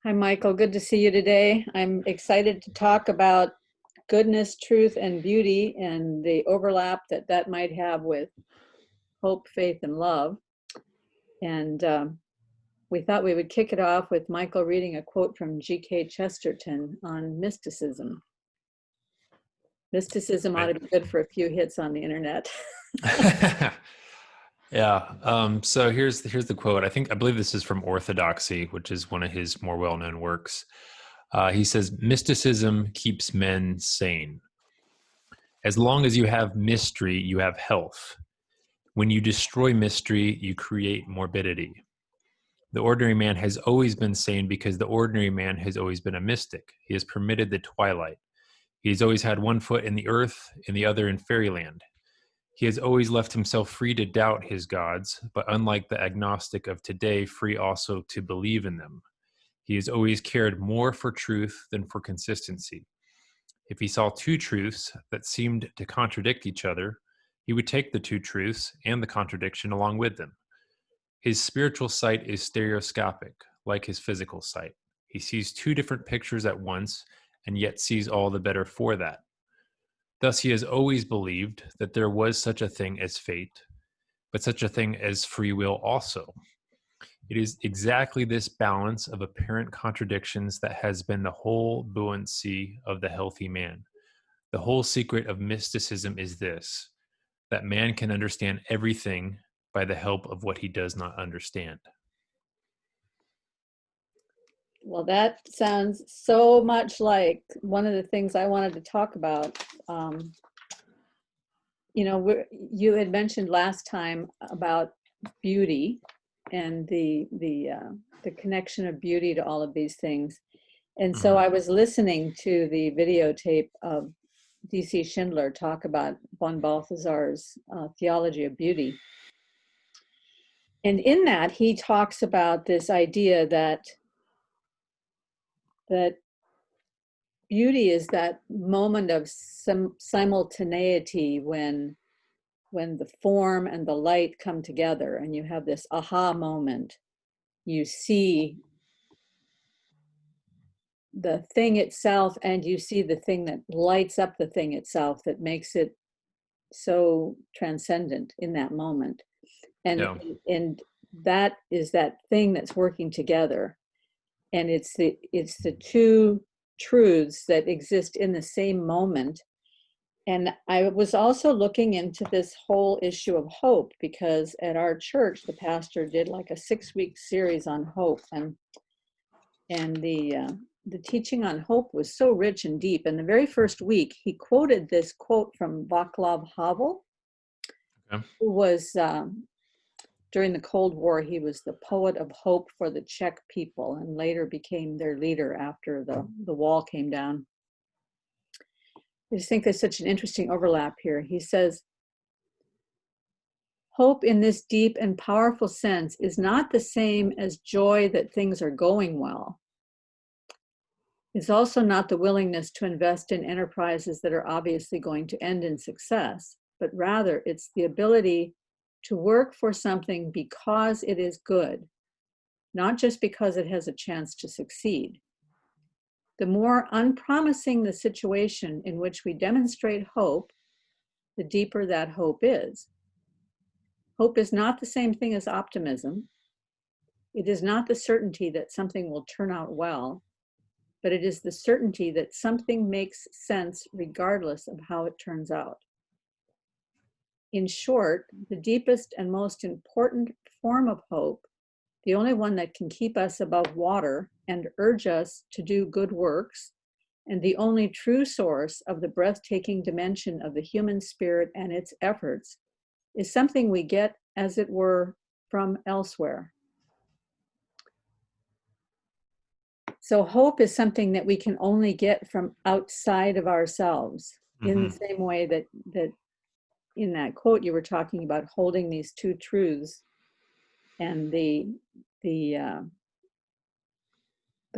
Hi, Michael. Good to see you today. I'm excited to talk about goodness, truth, and beauty and the overlap that might have with hope, faith, and love. And we thought we would kick it off with Michael reading a quote from G.K. Chesterton on mysticism. Mysticism ought to be good for a few hits on the internet. Yeah. So here's the quote. I believe this is from Orthodoxy, which is one of his more well-known works. He says, "Mysticism keeps men sane. As long as you have mystery, you have health. When you destroy mystery, you create morbidity. The ordinary man has always been sane because the ordinary man has always been a mystic. He has permitted the twilight. He has always had one foot in the earth and the other in fairyland. He has always left himself free to doubt his gods, but unlike the agnostic of today, free also to believe in them. He has always cared more for truth than for consistency. If he saw two truths that seemed to contradict each other, he would take the two truths and the contradiction along with them. His spiritual sight is stereoscopic, like his physical sight. He sees two different pictures at once, and yet sees all the better for that. Thus, he has always believed that there was such a thing as fate, but such a thing as free will also. It is exactly this balance of apparent contradictions that has been the whole buoyancy of the healthy man. The whole secret of mysticism is this, that man can understand everything by the help of what he does not understand." Well, that sounds so much like one of the things I wanted to talk about. You had mentioned last time about beauty and the connection of beauty to all of these things. And so I was listening to the videotape of D.C. Schindler talk about von Balthasar's Theology of Beauty. And in that, he talks about this idea that beauty is that moment of simultaneity when the form and the light come together and you have this aha moment. You see the thing itself and you see the thing that lights up the thing itself that makes it so transcendent in that moment. And that is that thing that's working together. And it's the two truths that exist in the same moment. And I was also looking into this whole issue of hope, because at our church, the pastor did like a 6-week series on hope. And the teaching on hope was so rich and deep. And the very first week, he quoted this quote from Vaclav Havel, who was, during the Cold War, he was the poet of hope for the Czech people and later became their leader after the wall came down. I just think there's such an interesting overlap here. He says, hope in this deep and powerful sense is not the same as joy that things are going well. It's also not the willingness to invest in enterprises that are obviously going to end in success, but rather it's the ability to work for something because it is good, not just because it has a chance to succeed. The more unpromising the situation in which we demonstrate hope, the deeper that hope is. Hope is not the same thing as optimism. It is not the certainty that something will turn out well, but it is the certainty that something makes sense regardless of how it turns out. In short, the deepest and most important form of hope, the only one that can keep us above water and urge us to do good works, and the only true source of the breathtaking dimension of the human spirit and its efforts, is something we get, as it were, from elsewhere. So hope is something that we can only get from outside of ourselves, in the same way that in that quote you were talking about holding these two truths, and the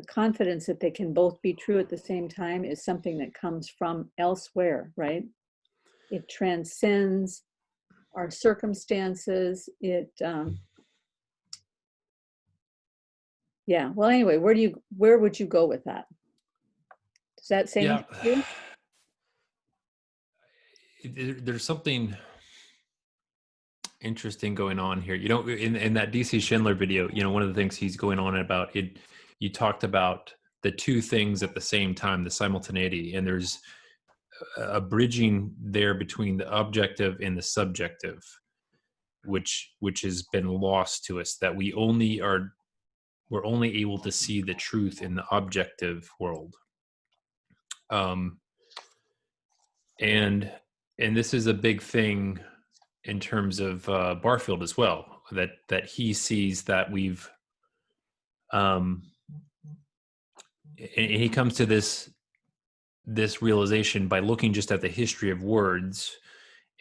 confidence that they can both be true at the same time is something that comes from elsewhere, right? It transcends our circumstances. Yeah. Well, anyway, where would you go with that? Does that say Yeah. anything to you? There's something interesting going on here. In that DC Schindler video, one of the things he's going on about it, you talked about the two things at the same time, the simultaneity, and there's a bridging there between the objective and the subjective, which has been lost to us, that we're only able to see the truth in the objective world. And this is a big thing in terms of Barfield as well, that he sees that we've and he comes to this realization by looking just at the history of words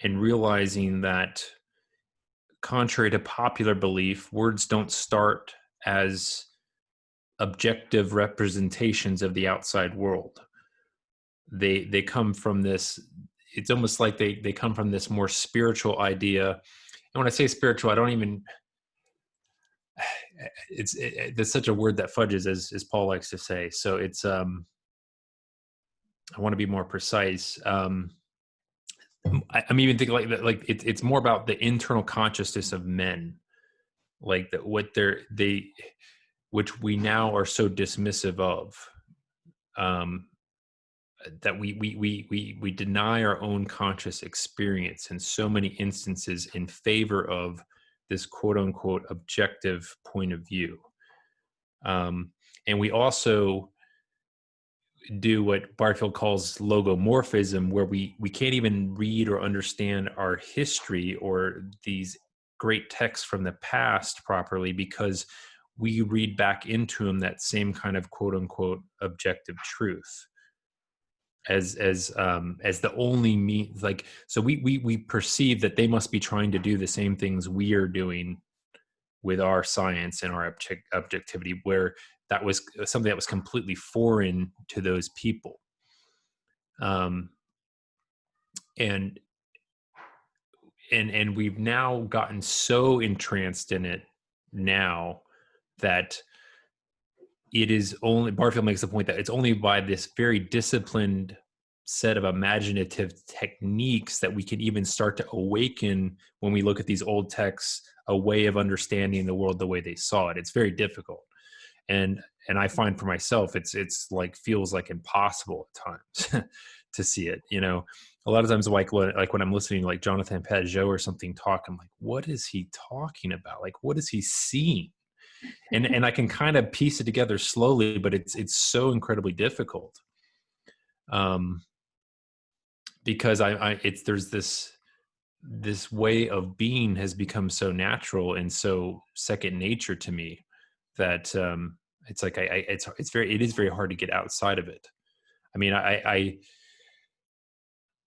and realizing that, contrary to popular belief, words don't start as objective representations of the outside world. They come from this, it's almost like they come from this more spiritual idea. And when I say spiritual, I don't even, it's such a word that fudges, as Paul likes to say. So it's, I want to be more precise. I'm even thinking like it's more about the internal consciousness of men, like that which we now are so dismissive of, that we deny our own conscious experience in so many instances in favor of this quote unquote objective point of view. And we also do what Barfield calls logomorphism, where we can't even read or understand our history or these great texts from the past properly, because we read back into them that same kind of quote unquote objective truth as the only means. Like, so we perceive that they must be trying to do the same things we are doing with our science and our objectivity, where that was something that was completely foreign to those people. And we've now gotten so entranced in it now that it is only, Barfield makes the point that it's only by this very disciplined set of imaginative techniques that we can even start to awaken, when we look at these old texts, a way of understanding the world the way they saw it. It's very difficult. And I find for myself, it's like, feels like impossible at times to see it. A lot of times, like when I'm listening to like Jonathan Pageau or something talk, I'm like, what is he talking about? Like, what is he seeing? And I can kind of piece it together slowly, but it's so incredibly difficult. Because there's this way of being has become so natural and so second nature to me that it's like it is very hard to get outside of it. I mean,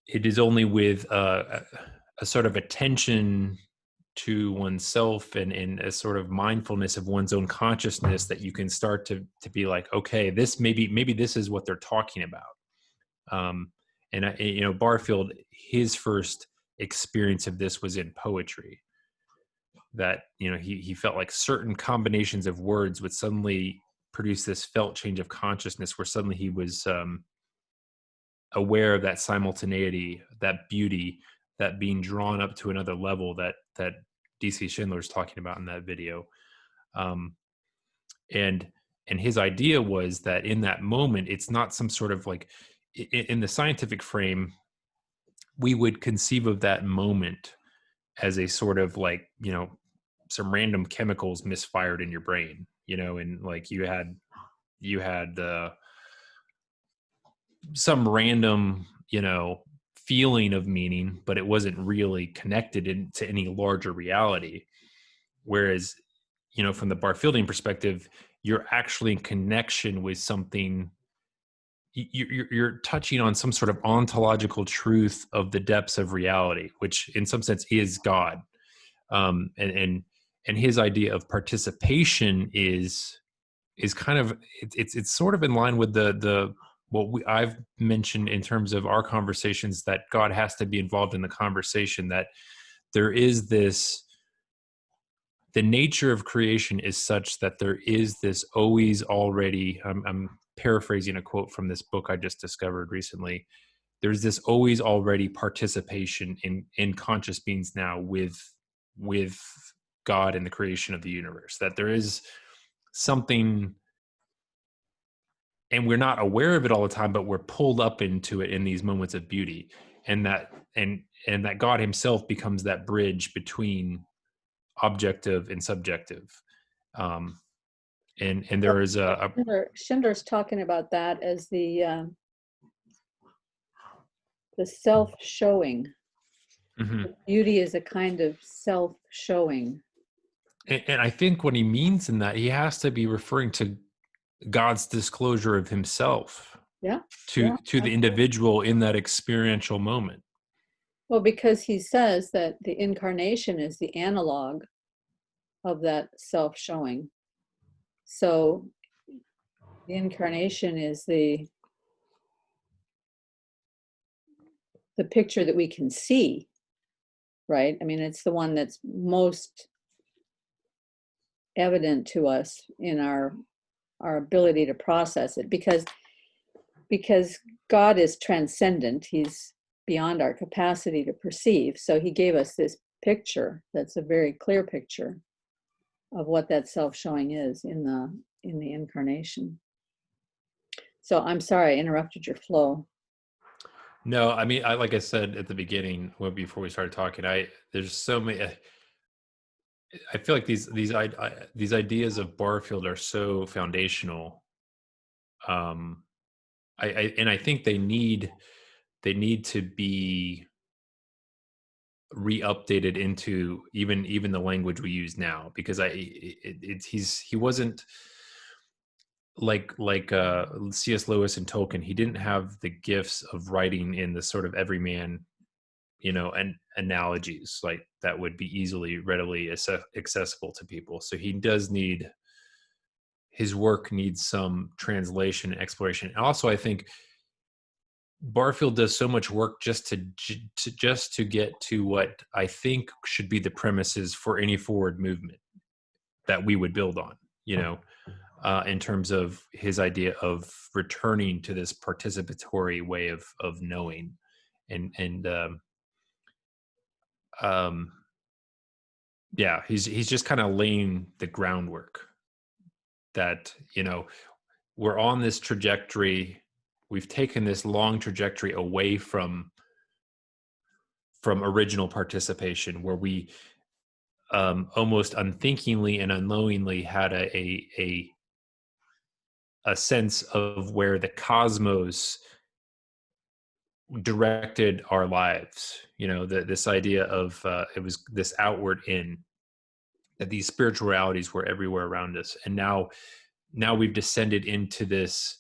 it is only with a sort of attention to oneself and a sort of mindfulness of one's own consciousness that you can start to be like, okay, this maybe this is what they're talking about. And Barfield, his first experience of this was in poetry. That he felt like certain combinations of words would suddenly produce this felt change of consciousness, where suddenly he was aware of that simultaneity, that beauty, that being drawn up to another level that DC Schindler is talking about in that video. And his idea was that in that moment, it's not some sort of like, in the scientific frame, we would conceive of that moment as a sort of like, some random chemicals misfired in your brain, and like you had some random, feeling of meaning, but it wasn't really connected to any larger reality. Whereas, from the Barfieldian perspective, you're actually in connection with something. You're touching on some sort of ontological truth of the depths of reality, which in some sense is God. And his idea of participation is kind of, it's sort of in line with the what I've mentioned in terms of our conversations, that God has to be involved in the conversation, that there is this the nature of creation is such that there is this always already, I'm paraphrasing a quote from this book I just discovered recently. There's this always already participation in conscious beings now with God in the creation of the universe, that there is something, and we're not aware of it all the time, but we're pulled up into it in these moments of beauty, and that God himself becomes that bridge between objective and subjective. And there is Schindler's talking about that as the self-showing. mm-hmm. Beauty is a kind of self-showing. And I think what he means in that, he has to be referring to God's disclosure of himself to the individual in that experiential moment. Well, because he says that the incarnation is the analog of that self-showing. So the incarnation is the picture that we can see, right? I mean, it's the one that's most evident to us in our ability to process it, because God is transcendent. He's beyond our capacity to perceive. So he gave us this picture that's a very clear picture of what that self-showing is in the incarnation. So I'm sorry I interrupted your flow. No, I mean, like I said at the beginning, before we started talking, there's so many. I feel like these ideas of Barfield are so foundational. I think they need to be re-updated into even the language we use now, because he wasn't like C.S. Lewis and Tolkien. He didn't have the gifts of writing in the sort of everyman, and analogies like that would be readily accessible to people. So he does need, his work needs some translation and exploration. And also, I think Barfield does so much work just to get to what I think should be the premises for any forward movement that we would build on, in terms of his idea of returning to this participatory way of knowing, and yeah, he's just kind of laying the groundwork that, we're on this trajectory. We've taken this long trajectory away from original participation, where we almost unthinkingly and unknowingly had a sense of where the cosmos directed our lives. This idea of it was this outward in, that these spiritualities were everywhere around us, and now we've descended into this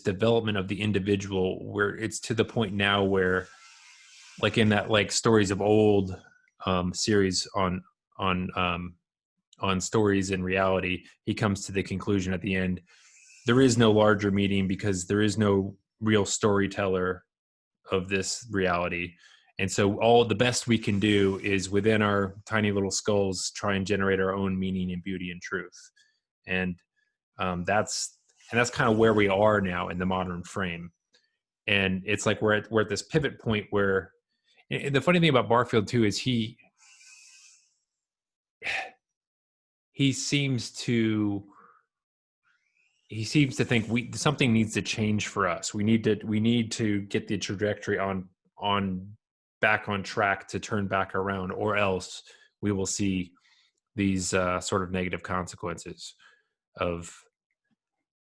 development of the individual, where it's to the point now where, like in that like Stories of Old series on stories in reality, he comes to the conclusion at the end, there is no larger meaning because there is no real storyteller of this reality. And so all the best we can do is within our tiny little skulls try and generate our own meaning and beauty and truth. And that's kind of where we are now in the modern frame. And it's like we're at this pivot point where, and the funny thing about Barfield too is he seems to think something needs to change for us. We need to get the trajectory on back on track to turn back around, or else we will see these sort of negative consequences of,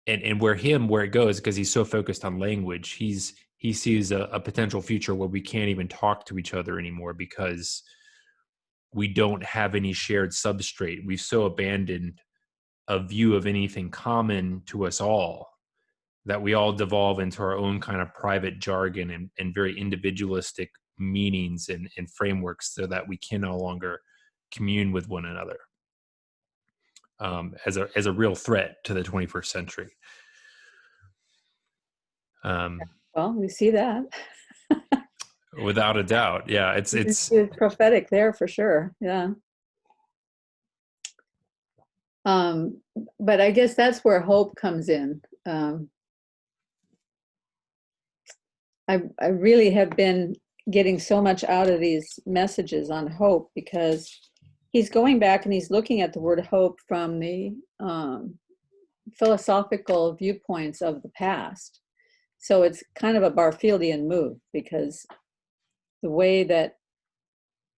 and where it goes, because he's so focused on language, he sees a potential future where we can't even talk to each other anymore because we don't have any shared substrate. We've so abandoned a view of anything common to us all that we all devolve into our own kind of private jargon and very individualistic meanings and frameworks, so that we can no longer commune with one another as a real threat to the 21st century. Well, we see that. Without a doubt. Yeah. It's prophetic there for sure. Yeah. Um, but I guess that's where hope comes in. I really have been getting so much out of these messages on hope, because he's going back and he's looking at the word hope from the philosophical viewpoints of the past. So it's kind of a Barfieldian move, because the way that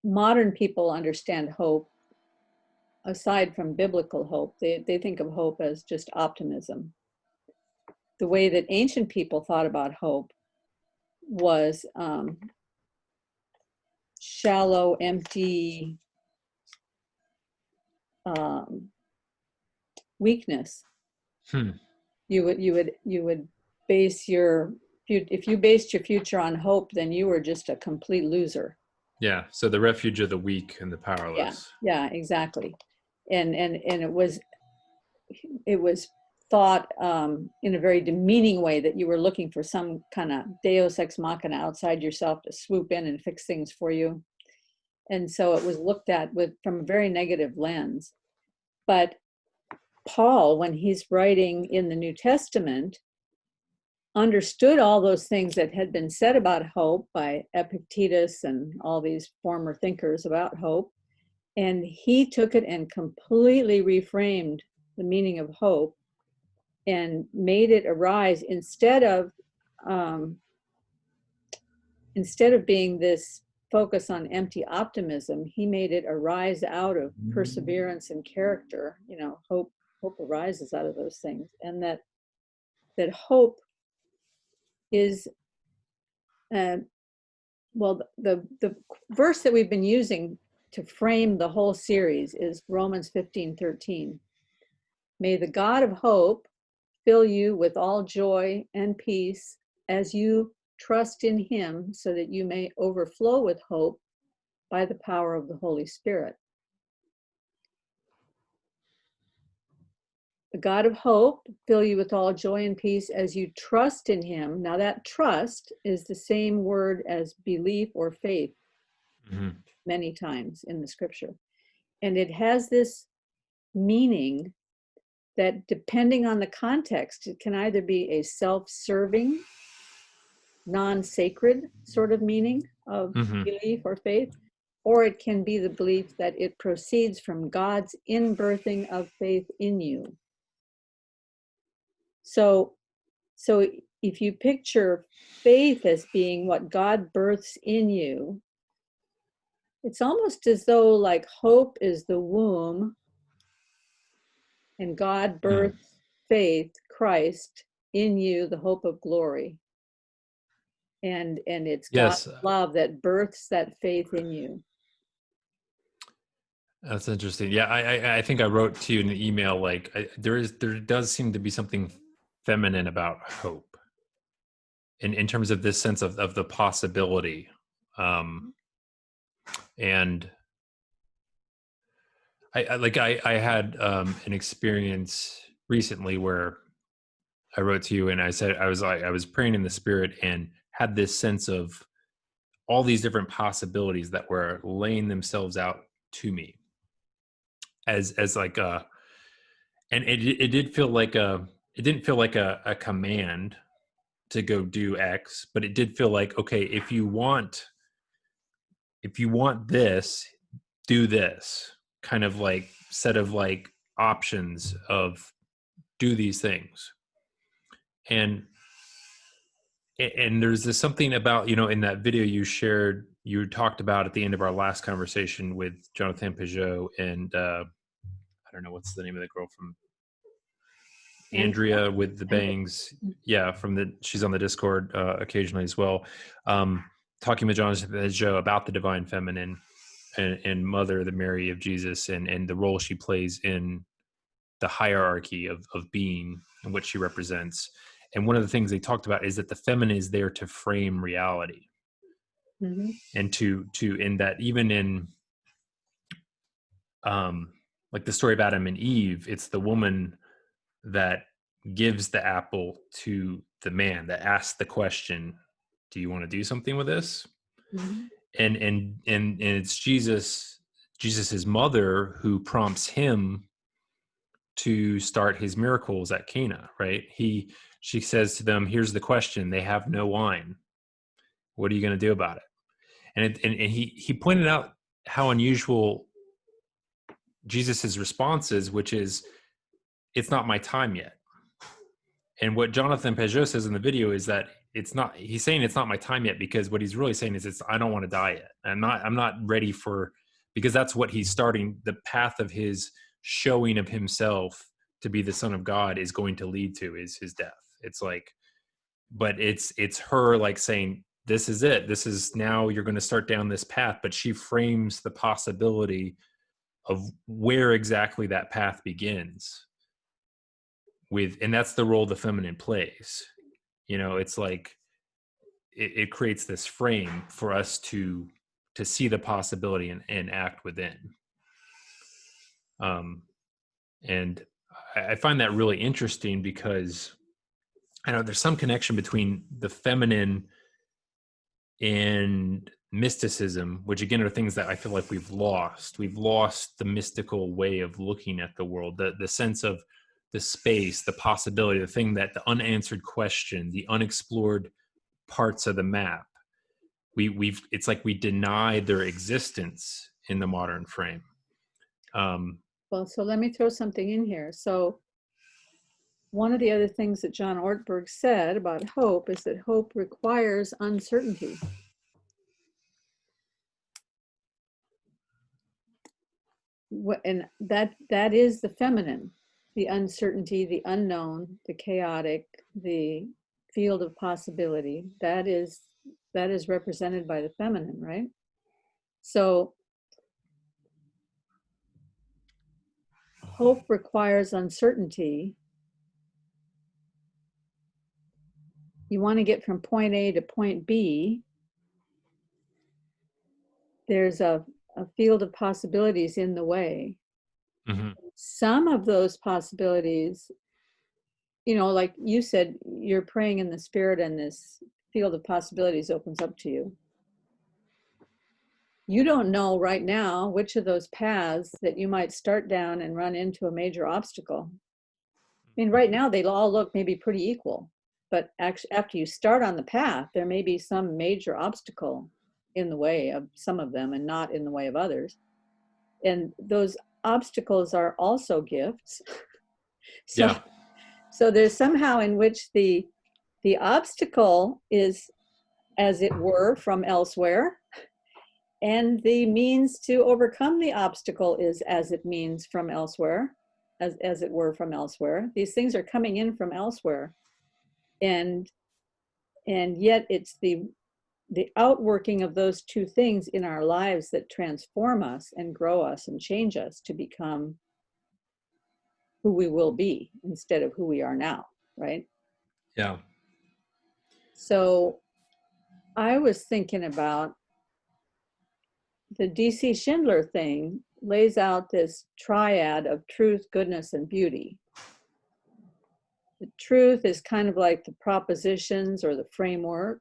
modern people understand hope, aside from biblical hope, they think of hope as just optimism. The way that ancient people thought about hope was shallow, empty weakness. You would base your, if you based your future on hope, then you were just a complete loser. Yeah. So the refuge of the weak and the powerless. Yeah, exactly. And it was thought in a very demeaning way, that you were looking for some kind of deus ex machina outside yourself to swoop in and fix things for you. And so it was looked at from a very negative lens. But Paul, when he's writing in the New Testament, understood all those things that had been said about hope by Epictetus and all these former thinkers about hope. And he took it and completely reframed the meaning of hope and made it arise, instead of being this focus on empty optimism, he made it arise out of perseverance and character. Hope arises out of those things, and that hope is, well, the verse that we've been using to frame the whole series is Romans 15:13. May the God of hope fill you with all joy and peace as you trust in him, so that you may overflow with hope by the power of the Holy Spirit. The God of hope fill you with all joy and peace as you trust in him. Now that trust is the same word as belief or faith, many times in the scripture. And it has this meaning that, depending on the context, it can either be a self-serving, non-sacred sort of meaning of belief or faith, or it can be the belief that it proceeds from God's inbirthing of faith in you. So if you picture faith as being what God births in you, it's almost as though like hope is the womb and God births faith, Christ, in you, the hope of glory. And it's God's love that births that faith in you. That's interesting. Yeah, I think I wrote to you in an email, like there does seem to be something feminine about hope, in terms of this sense of the possibility, and I had an experience recently where I wrote to you and I said I was praying in the Spirit and had this sense of all these different possibilities that were laying themselves out to me as like a, and it did feel like it didn't feel like a command to go do X, but it did feel like, okay, if you want this, do this, kind of like set of like options of do these things. And there's this something about, in that video you shared, you talked about at the end of our last conversation with Jonathan Peugeot and I don't know, what's the name of the girl from Andrea with the bangs. Yeah. She's on the Discord occasionally as well. Talking with Jonathan Peugeot about the divine feminine and Mother, the Mary of Jesus, and the role she plays in the hierarchy of being and what she represents. And one of the things they talked about is that the feminine is there to frame reality. And to in that, even in like the story of Adam and Eve, it's the woman that gives the apple to the man, that asks the question, do you want to do something with this? And it's Jesus's mother who prompts him to start his miracles at Cana, right? She says to them, here's the question, they have no wine. What are you going to do about it? And he pointed out how unusual Jesus's response is, which is, it's not my time yet. And what Jonathan Peugeot says in the video is that he's saying it's not my time yet, because what he's really saying is I don't want to die yet. I'm not ready because that's what he's starting. The path of his showing of himself to be the Son of God is going to lead to is his death. It's like, but it's her like saying, this is it. This is now you're going to start down this path. But she frames the possibility of where exactly that path begins and that's the role the feminine plays. It's like it creates this frame for us to see the possibility and act within. And I find that really interesting, because I know there's some connection between the feminine and mysticism, which again are things that I feel like we've lost. We've lost the mystical way of looking at the world, the sense of the space, the possibility, the thing that the unanswered question, the unexplored parts of the map. It's like we deny their existence in the modern frame. Well, so let me throw something in here. So one of the other things that John Ortberg said about hope is that hope requires uncertainty. And that is the feminine, the uncertainty, the unknown, the chaotic, the field of possibility. That is represented by the feminine, right? So hope requires uncertainty. You want to get from point A to point B. There's a field of possibilities in the way. Mm-hmm. Some of those possibilities, like you said, you're praying in the Spirit and this field of possibilities opens up to you. You don't know right now which of those paths that you might start down and run into a major obstacle. I mean, right now they all look maybe pretty equal, but actually after you start on the path, there may be some major obstacle in the way of some of them and not in the way of others. And those obstacles are also gifts. So there's somehow in which the obstacle is, as it were, from elsewhere, and the means to overcome the obstacle is as it means from elsewhere, as it were from elsewhere. These things are coming in from elsewhere, and yet it's the outworking of those two things in our lives that transform us and grow us and change us to become who we will be instead of who we are now, right? Yeah. So I was thinking about the D.C. Schindler thing lays out this triad of truth, goodness, and beauty. The truth is kind of like the propositions or the framework,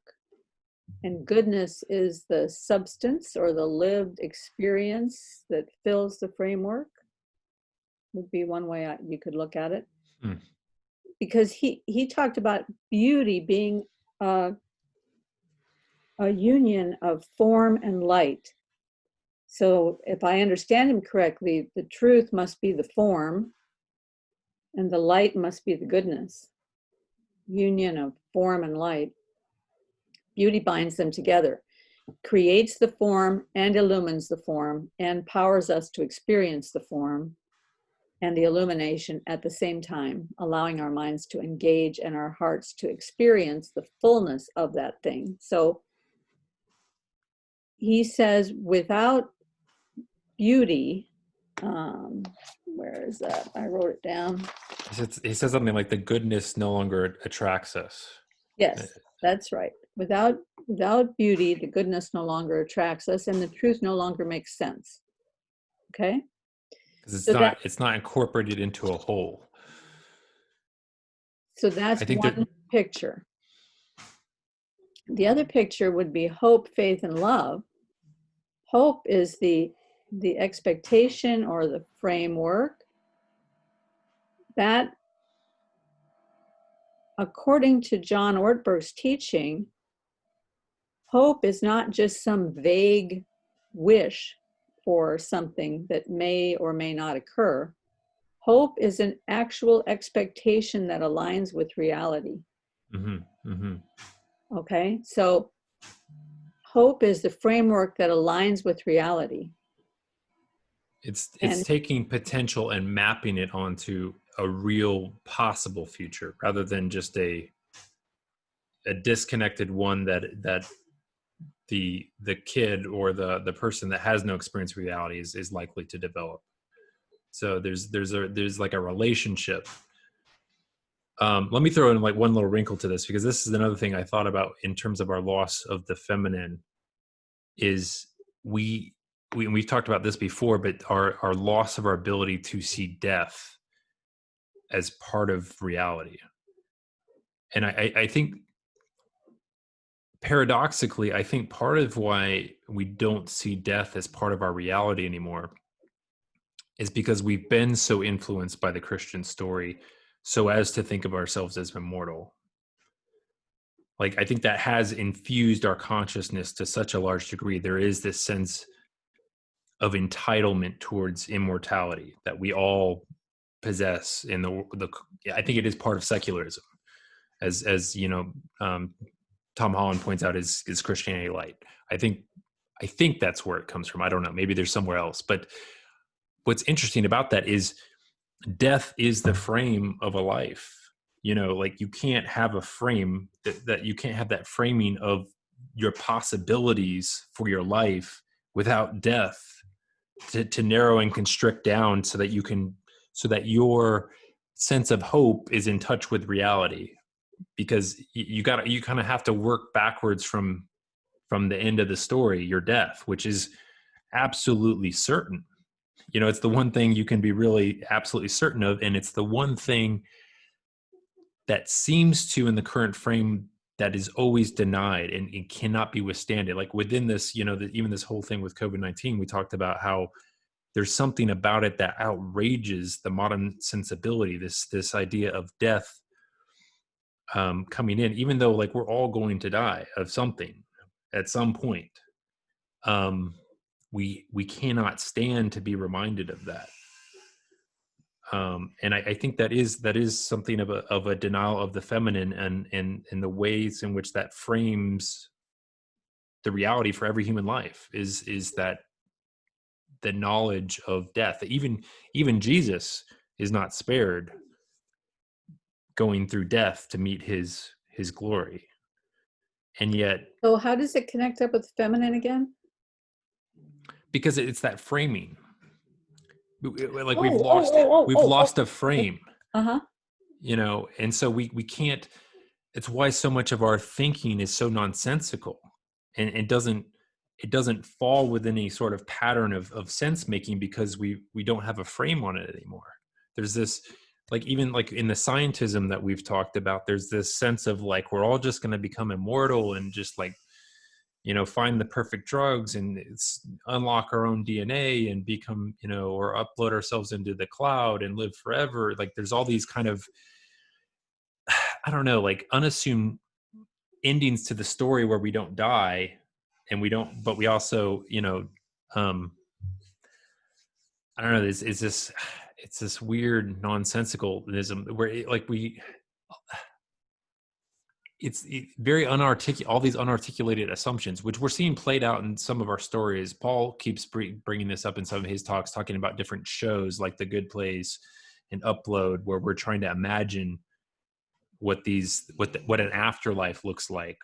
and goodness is the substance or the lived experience that fills the framework, would be one way you could look at it. Because he talked about beauty being a union of form and light. So if I understand him correctly, the truth must be the form and the light must be the goodness. Union of form and light. Beauty binds them together, creates the form and illumines the form and powers us to experience the form and the illumination at the same time, allowing our minds to engage and our hearts to experience the fullness of that thing. So he says, without beauty, where is that? I wrote it down. He says something like the goodness no longer attracts us. Yes, that's right. Without beauty, the goodness no longer attracts us and the truth no longer makes sense. Okay? Because it's not incorporated into a whole. So that's one picture. The other picture would be hope, faith, and love. Hope is the expectation or the framework that, according to John Ortberg's teaching, hope is not just some vague wish for something that may or may not occur. Hope is an actual expectation that aligns with reality. Mm-hmm. Mm-hmm. Okay, so hope is the framework that aligns with reality. It's And taking potential and mapping it onto a real possible future rather than just a disconnected one that the kid or the person that has no experience with reality is likely to develop. So there's like a relationship. Let me throw in like one little wrinkle to this, because this is another thing I thought about in terms of our loss of the feminine. Is we've talked about this before, but our loss of our ability to see death as part of reality. And I think paradoxically, I think part of why we don't see death as part of our reality anymore is because we've been so influenced by the Christian story so as to think of ourselves as immortal. Like, I think that has infused our consciousness to such a large degree. There is this sense of entitlement towards immortality that we all possess in the I think it is part of secularism, as you know, Tom Holland points out, is Christianity light. I think that's where it comes from. I don't know, maybe there's somewhere else. But what's interesting about that is death is the frame of a life. You know, like, you can't have a frame that you can't have that framing of your possibilities for your life without death to narrow and constrict down so that your sense of hope is in touch with reality. Because you kind of have to work backwards from the end of the story, your death, which is absolutely certain. You know, it's the one thing you can be really absolutely certain of, and it's the one thing that seems to, in the current frame, that is always denied and it cannot be withstanded. Like, within this, you know, even this whole thing with COVID-19, we talked about how there's something about it that outrages the modern sensibility, this idea of death coming in, even though, like, we're all going to die of something at some point. We cannot stand to be reminded of that. And I think that is something of a denial of the feminine, and the ways in which that frames the reality for every human life is that the knowledge of death. Even Jesus is not spared going through death to meet his glory. And yet, so how does it connect up with feminine again? because it's that framing, like, we've lost a frame. Uh-huh. You know, and so we can't. It's why so much of our thinking is so nonsensical, and it doesn't fall within any sort of pattern of sense making, because we don't have a frame on it anymore. There's this, like, even like in the scientism that we've talked about, there's this sense of, like, we're all just going to become immortal and just, like, you know, find the perfect drugs and unlock our own DNA and become, you know, or upload ourselves into the cloud and live forever. Like, there's all these kind of, I don't know, like, unassumed endings to the story where we don't die, and but we also, you know, I don't know, it's this weird nonsensicalism where it's very unarticulate, all these unarticulated assumptions, which we're seeing played out in some of our stories. Paul keeps bringing this up in some of his talks, talking about different shows like The Good Place and Upload, where we're trying to imagine what an afterlife looks like,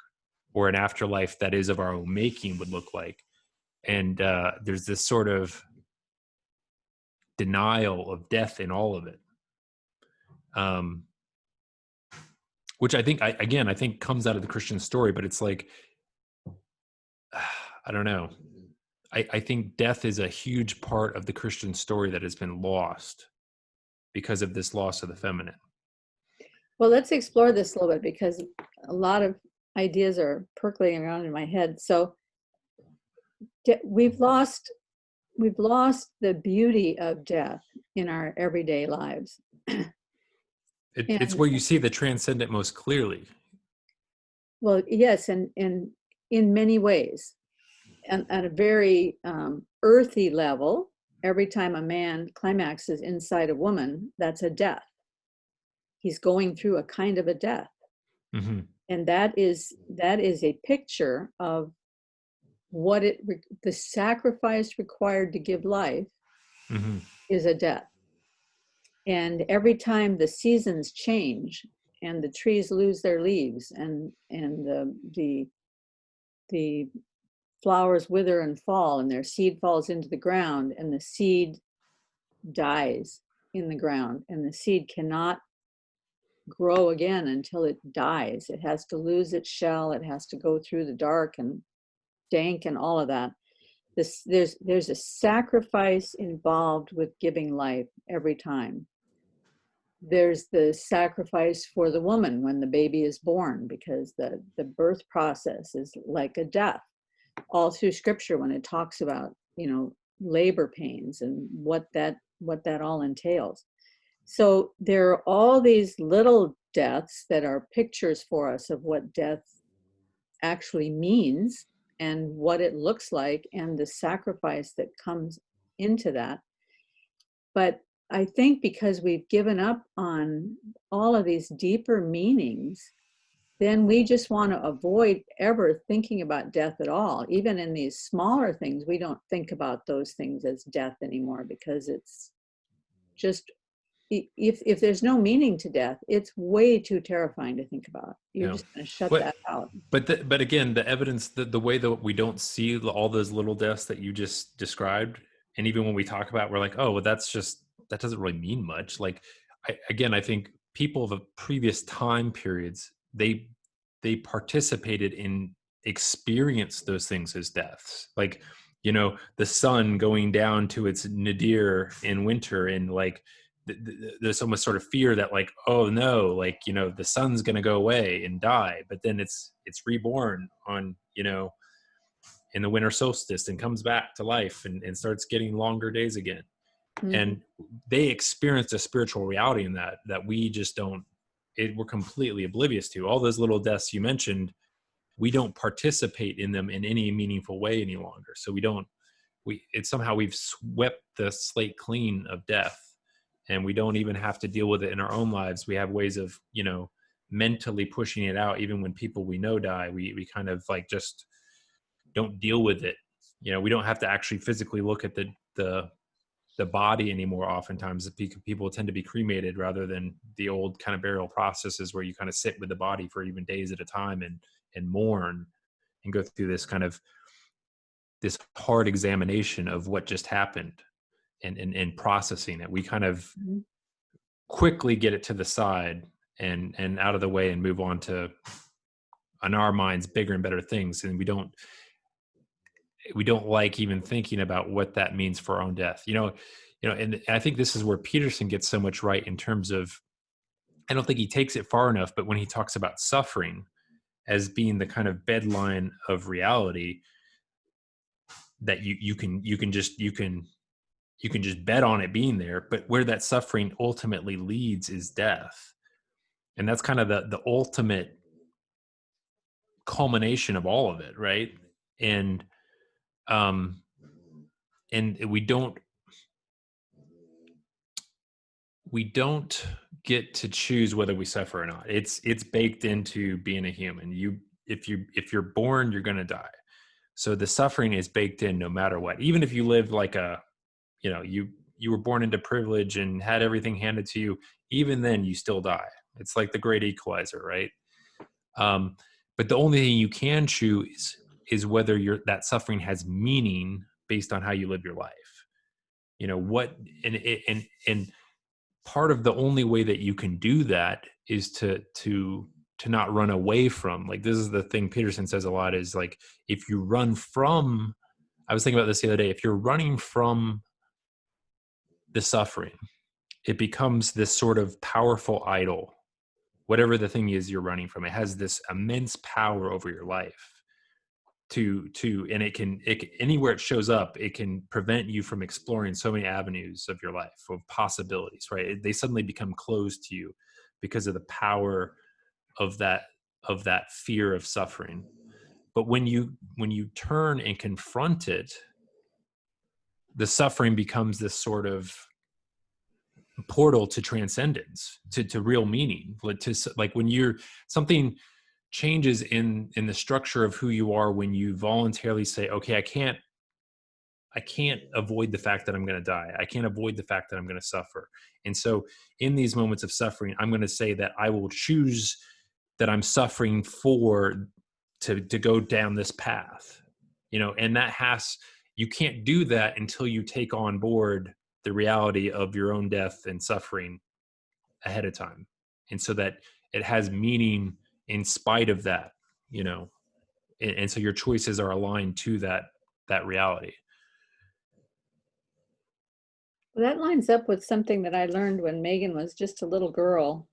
or an afterlife that is of our own making would look like. And there's this sort of denial of death in all of it, which I think comes out of the Christian story. But it's like, I don't know. I think death is a huge part of the Christian story that has been lost because of this loss of the feminine. Well, let's explore this a little bit, because a lot of ideas are percolating around in my head. So we've lost the beauty of death in our everyday lives. It's And where you see the transcendent most clearly. well, yes, and in many ways, and at a very earthy level, every time a man climaxes inside a woman, that's a death. He's going through a kind of a death. Mm-hmm. And that is a picture of what the sacrifice required to give life Mm-hmm. is a death. And every time the seasons change and the trees lose their leaves and the flowers wither and fall and their seed falls into the ground and the seed dies in the ground and the seed cannot grow again until it dies. It has to lose its shell. It has to go through the dark and dank and all of that. There's a sacrifice involved with giving life every time. There's the sacrifice for the woman when the baby is born, because the birth process is like a death. All through scripture, when it talks about, labor pains and what that all entails. So there are all these little deaths that are pictures for us of what death actually means and what it looks like and the sacrifice that comes into that. But I think because we've given up on all of these deeper meanings, then we just want to avoid ever thinking about death at all. Even in these smaller things, we don't think about those things as death anymore, because it's just, if there's no meaning to death, it's way too terrifying to think about. You're Yeah. just going to shut But that out. but again, the evidence, the way that we don't see all those little deaths that you just described, and even when we talk about, we're like, oh, well, that doesn't really mean much. Like, I think people of the previous time periods, they participated in experience those things as deaths. Like, the sun going down to its nadir in winter, and like there's almost sort of fear that, like, oh no, like, the sun's going to go away and die, but then it's reborn on, in the winter solstice, and comes back to life and starts getting longer days again. Mm-hmm. And they experienced a spiritual reality in that we just don't, we're completely oblivious to. All those little deaths you mentioned, we don't participate in them in any meaningful way any longer. So it's somehow we've swept the slate clean of death, and we don't even have to deal with it in our own lives. We have ways of, mentally pushing it out. Even when people we know die, we kind of like just don't deal with it. We don't have to actually physically look at the body anymore. Oftentimes people tend to be cremated rather than the old kind of burial processes where you kind of sit with the body for even days at a time and mourn and go through this kind of this hard examination of what just happened, and processing it. We kind of Mm-hmm. quickly get it to the side and out of the way and move on to, in our minds, bigger and better things. And we don't like even thinking about what that means for our own death. And I think this is where Peterson gets so much right in terms of, I don't think he takes it far enough, but when he talks about suffering as being the kind of bedline of reality, that you can just bet on it being there, but where that suffering ultimately leads is death. And that's kind of the ultimate culmination of all of it, right? And we don't get to choose whether we suffer or not. It's baked into being a human. If you're born, you're going to die. So the suffering is baked in no matter what. Even if you live like you were born into privilege and had everything handed to you, even then you still die. It's like the great equalizer, right? But the only thing you can choose is whether that suffering has meaning based on how you live your life. What, and part of the only way that you can do that is to not run away from, like, this is the thing Peterson says a lot, is like, if you run from, I was thinking about this the other day, if you're running from the suffering, it becomes this sort of powerful idol. Whatever the thing is you're running from, it has this immense power over your life and it can anywhere it shows up, it can prevent you from exploring so many avenues of your life, of possibilities, right? They suddenly become closed to you because of the power of that fear of suffering. But when you turn and confront it, the suffering becomes this sort of portal to transcendence, to real meaning. Like when you're something changes in the structure of who you are when you voluntarily say, okay, I can't avoid the fact that I'm going to die. I can't avoid the fact that I'm going to suffer. And so in these moments of suffering, I'm going to say that I will choose that I'm suffering for to go down this path, and you can't do that until you take on board the reality of your own death and suffering ahead of time. And so that it has meaning in spite of that, and so your choices are aligned to that reality. Well, that lines up with something that I learned when Megan was just a little girl.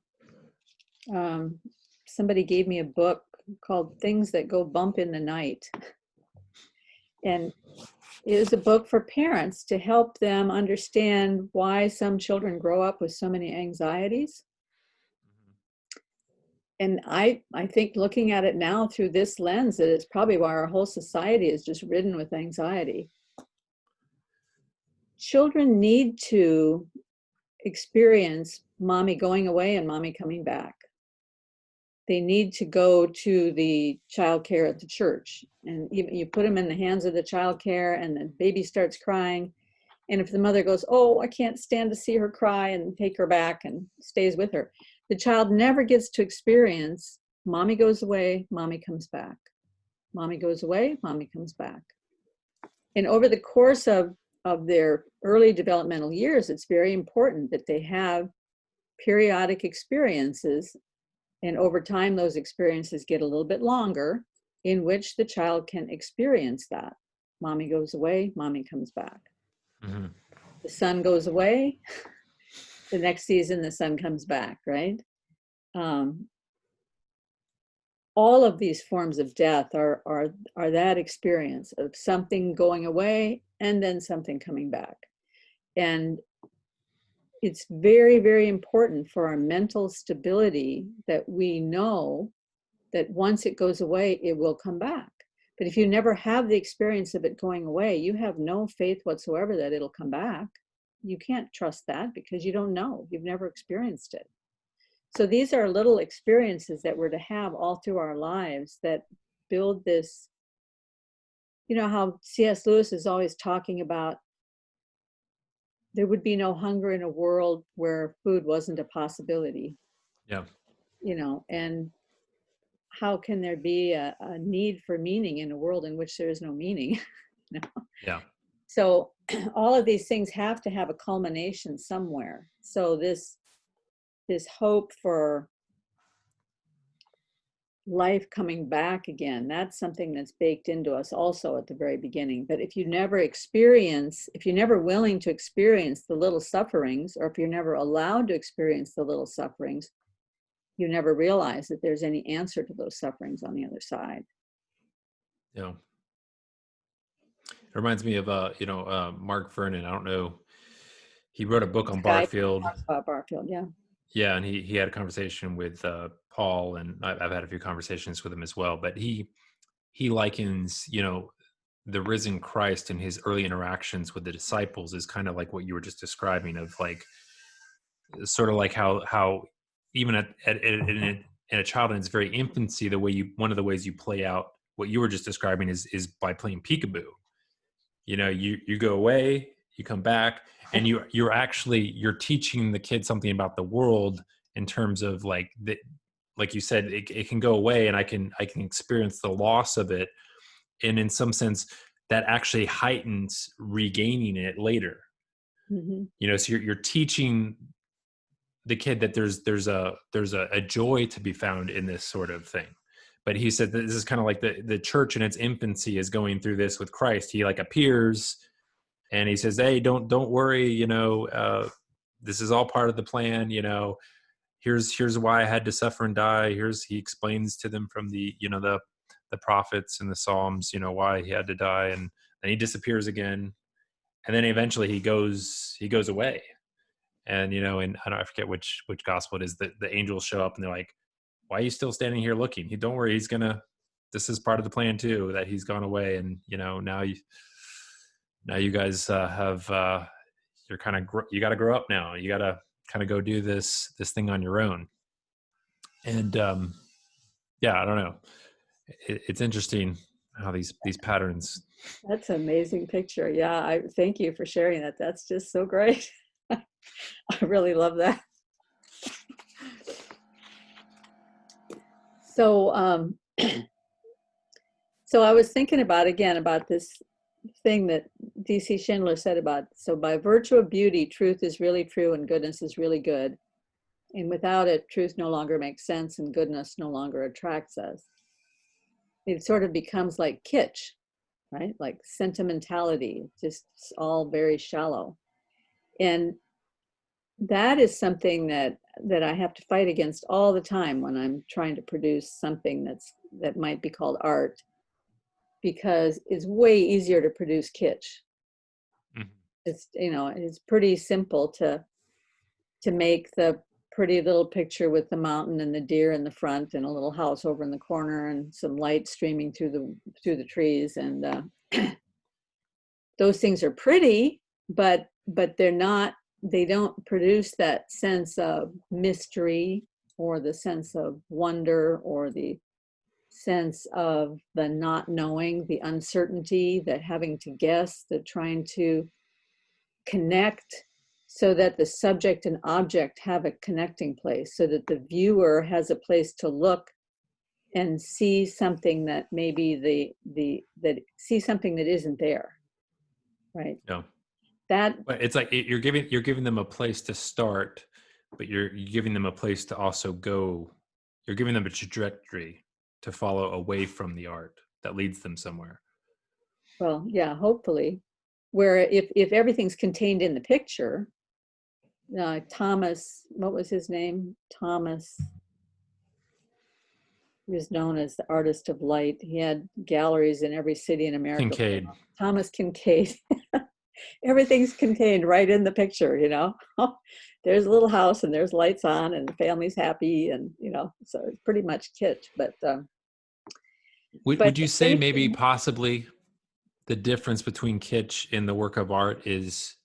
Somebody gave me a book called Things That Go Bump in the Night. And it was a book for parents to help them understand why some children grow up with so many anxieties. And I think looking at it now through this lens, that it's probably why our whole society is just ridden with anxiety. Children need to experience mommy going away and mommy coming back. They need to go to the childcare at the church, and you put them in the hands of the childcare, and the baby starts crying. And if the mother goes, oh, I can't stand to see her cry, and take her back and stays with her, the child never gets to experience mommy goes away, mommy comes back. Mommy goes away, mommy comes back. And over the course of their early developmental years, it's very important that they have periodic experiences. And over time, those experiences get a little bit longer, in which the child can experience that. Mommy goes away, mommy comes back. Mm-hmm. The sun goes away, the next season the sun comes back, right? All of these forms of death are that experience of something going away and then something coming back. And it's very, very important for our mental stability that we know that once it goes away, it will come back. But if you never have the experience of it going away, you have no faith whatsoever that it'll come back. You can't trust that because you don't know. You've never experienced it. So these are little experiences that we're to have all through our lives that build this, how C.S. Lewis is always talking about there would be no hunger in a world where food wasn't a possibility. Yeah. And how can there be a need for meaning in a world in which there is no meaning? Yeah. So all of these things have to have a culmination somewhere. So this hope for life coming back again, that's something that's baked into us also at the very beginning. But if you're never willing to experience the little sufferings, or if you're never allowed to experience the little sufferings, you never realize that there's any answer to those sufferings on the other side. Yeah. It reminds me of Mark Vernon. I don't know. He wrote a book on Barfield. About Barfield, yeah. Yeah, and he had a conversation with Paul, and I've had a few conversations with him as well. But he likens, the risen Christ and his early interactions with the disciples is kind of like what you were just describing, of like sort of like how even in a child in its very infancy, one of the ways you play out what you were just describing is by playing peekaboo. You go away, you come back, and you're teaching the kid something about the world in terms of like you said, it can go away, and I can experience the loss of it, and in some sense that actually heightens regaining it later. Mm-hmm. So you're teaching the kid that there's a joy to be found in this sort of thing. But he said that this is kind of like the church in its infancy is going through this with Christ. He like appears and he says, hey, don't worry, this is all part of the plan, here's why I had to suffer and die. He explains to them from the prophets and the Psalms, why he had to die, and then he disappears again. And then eventually he goes away. And, you know, and I forget which gospel it is, that the angels show up and they're like, why are you still standing here looking? Don't worry, this is part of the plan too, that he's gone away. And, you know, now you guys you're kind of, you got to grow up now. You got to kind of go do this thing on your own. And yeah, I don't know. It's interesting how these patterns. That's an amazing picture. Yeah, I thank you for sharing that. That's just so great. I really love that. So, so I was thinking about this thing that D.C. Schindler said about, so by virtue of beauty, truth is really true and goodness is really good. And without it, truth no longer makes sense and goodness no longer attracts us. It sort of becomes like kitsch, right? Like sentimentality, just all very shallow. And that is something that I have to fight against all the time when I'm trying to produce something that might be called art, because it's way easier to produce kitsch. Mm-hmm. It's, you know, it's pretty simple to make the pretty little picture with the mountain and the deer in the front and a little house over in the corner and some light streaming through the trees, and those things are pretty, but they don't produce that sense of mystery or the sense of wonder or the sense of the not knowing, the uncertainty, the having to guess, the trying to connect, so that the subject and object have a connecting place, so that the viewer has a place to look and see something that maybe see something that isn't there, right? No. But it's like you're giving them a place to start, but you're giving them a place to also go. You're giving them a trajectory to follow away from the art that leads them somewhere. Well, yeah, hopefully, where if everything's contained in the picture, Thomas, what was his name? Thomas, he was known as the artist of light. He had galleries in every city in America. Kincaid. Thomas Kincaid. Everything's contained right in the picture, you know. There's a little house and there's lights on and the family's happy, and, you know, so it's pretty much kitsch. But would you say maybe possibly the difference between kitsch in the work of art is,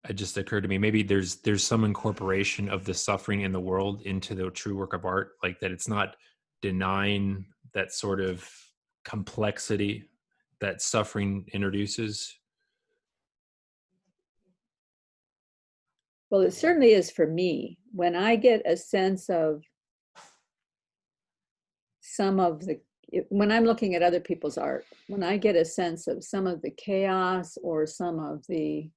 it just occurred to me, maybe there's some incorporation of the suffering in the world into the true work of art, like that it's not denying that sort of complexity that suffering introduces? Well, it certainly is for me. When I get a sense of when I'm looking at other people's art, when I get a sense of some of the chaos or some of the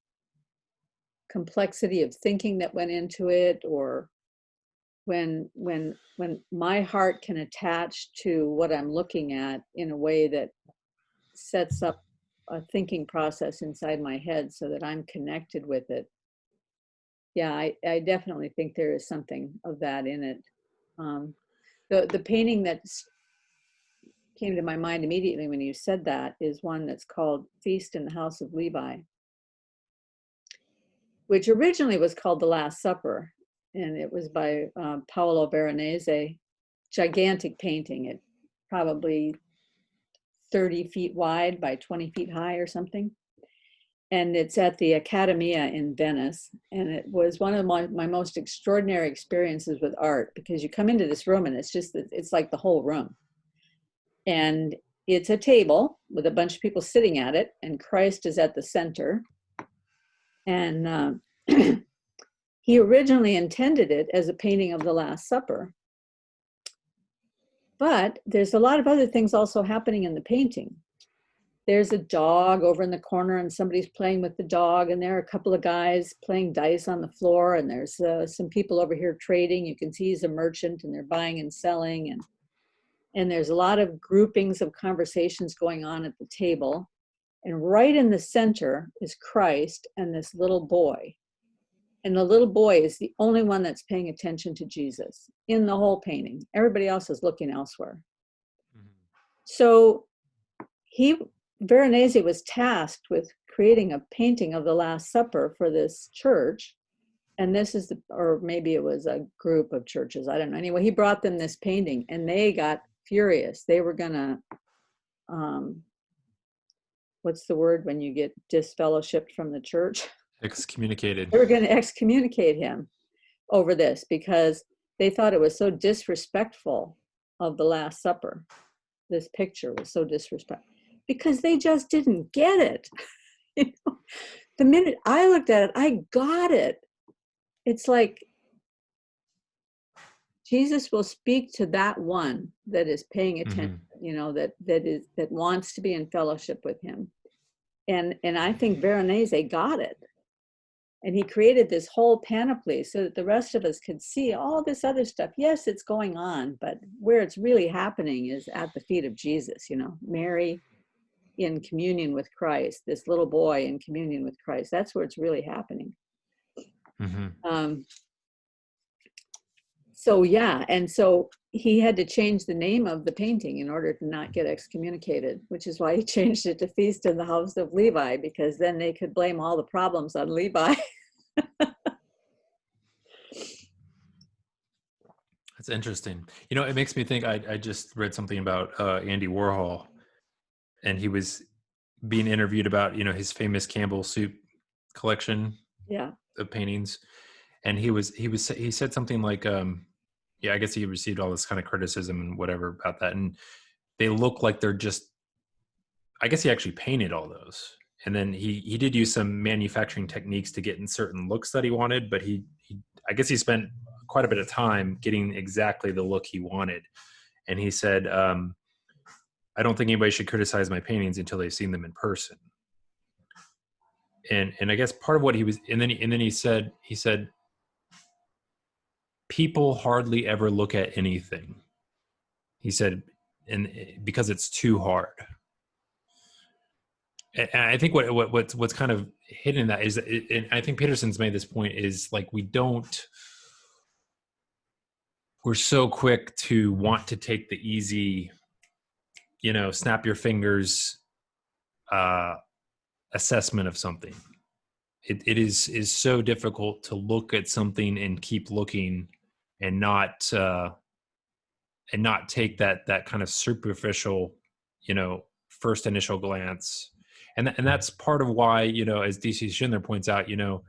complexity of thinking that went into it, or when my heart can attach to what I'm looking at in a way that sets up a thinking process inside my head so that I'm connected with it. Yeah, I definitely think there is something of that in it. The painting that came to my mind immediately when you said that is one that's called Feast in the House of Levi, which originally was called The Last Supper, and it was by Paolo Veronese. Gigantic painting, it probably 30 feet wide by 20 feet high or something. And it's at the Accademia in Venice. And it was one of my most extraordinary experiences with art, because you come into this room and it's like the whole room. And it's a table with a bunch of people sitting at it, and Christ is at the center. And he originally intended it as a painting of the Last Supper. But there's a lot of other things also happening in the painting. There's a dog over in the corner and somebody's playing with the dog, and there are a couple of guys playing dice on the floor, and there's some people over here trading. You can see he's a merchant and they're buying and selling, and there's a lot of groupings of conversations going on at the table. And right in the center is Christ and this little boy. And the little boy is the only one that's paying attention to Jesus in the whole painting. Everybody else is looking elsewhere. Mm-hmm. So Veronese was tasked with creating a painting of the Last Supper for this church. and this is or maybe it was a group of churches, I don't know. Anyway, he brought them this painting and they got furious. They were gonna, what's the word when you get disfellowshipped from the church? Excommunicated. They were gonna excommunicate him over this because they thought it was so disrespectful of the Last Supper. This picture was so disrespectful because they just didn't get it. You know, the minute I looked at it, I got it. It's like Jesus will speak to that one that is paying attention, you know, that wants to be in fellowship with him. And I think Veronese got it. And he created this whole panoply so that the rest of us could see all this other stuff. Yes, it's going on, but where it's really happening is at the feet of Jesus, you know, Mary in communion with Christ, this little boy in communion with Christ. That's where it's really happening. So yeah, and so he had to change the name of the painting in order to not get excommunicated, which is why he changed it to Feast in the House of Levi, because then they could blame all the problems on Levi. That's interesting. You know, it makes me think, I just read something about Andy Warhol, and he was being interviewed about, you know, his famous Campbell soup collection of paintings. And he said something like, yeah, I guess he received all this kind of criticism and whatever about that. And they look like they're just, I guess he actually painted all those. And then he did use some manufacturing techniques to get in certain looks that he wanted, but I guess he spent quite a bit of time getting exactly the look he wanted. And he said, I don't think anybody should criticize my paintings until they've seen them in person. And I guess part of what he was, and then he said, people hardly ever look at anything. He said, and because it's too hard. And I think what's kind of hidden in that is, and I think Peterson's made this point, is like we're so quick to want to take the easy, you know, snap your fingers assessment of something. It is so difficult to look at something and keep looking and not take that kind of superficial, you know, first initial glance. And that's part of why, you know, as DC Schindler points out, you know,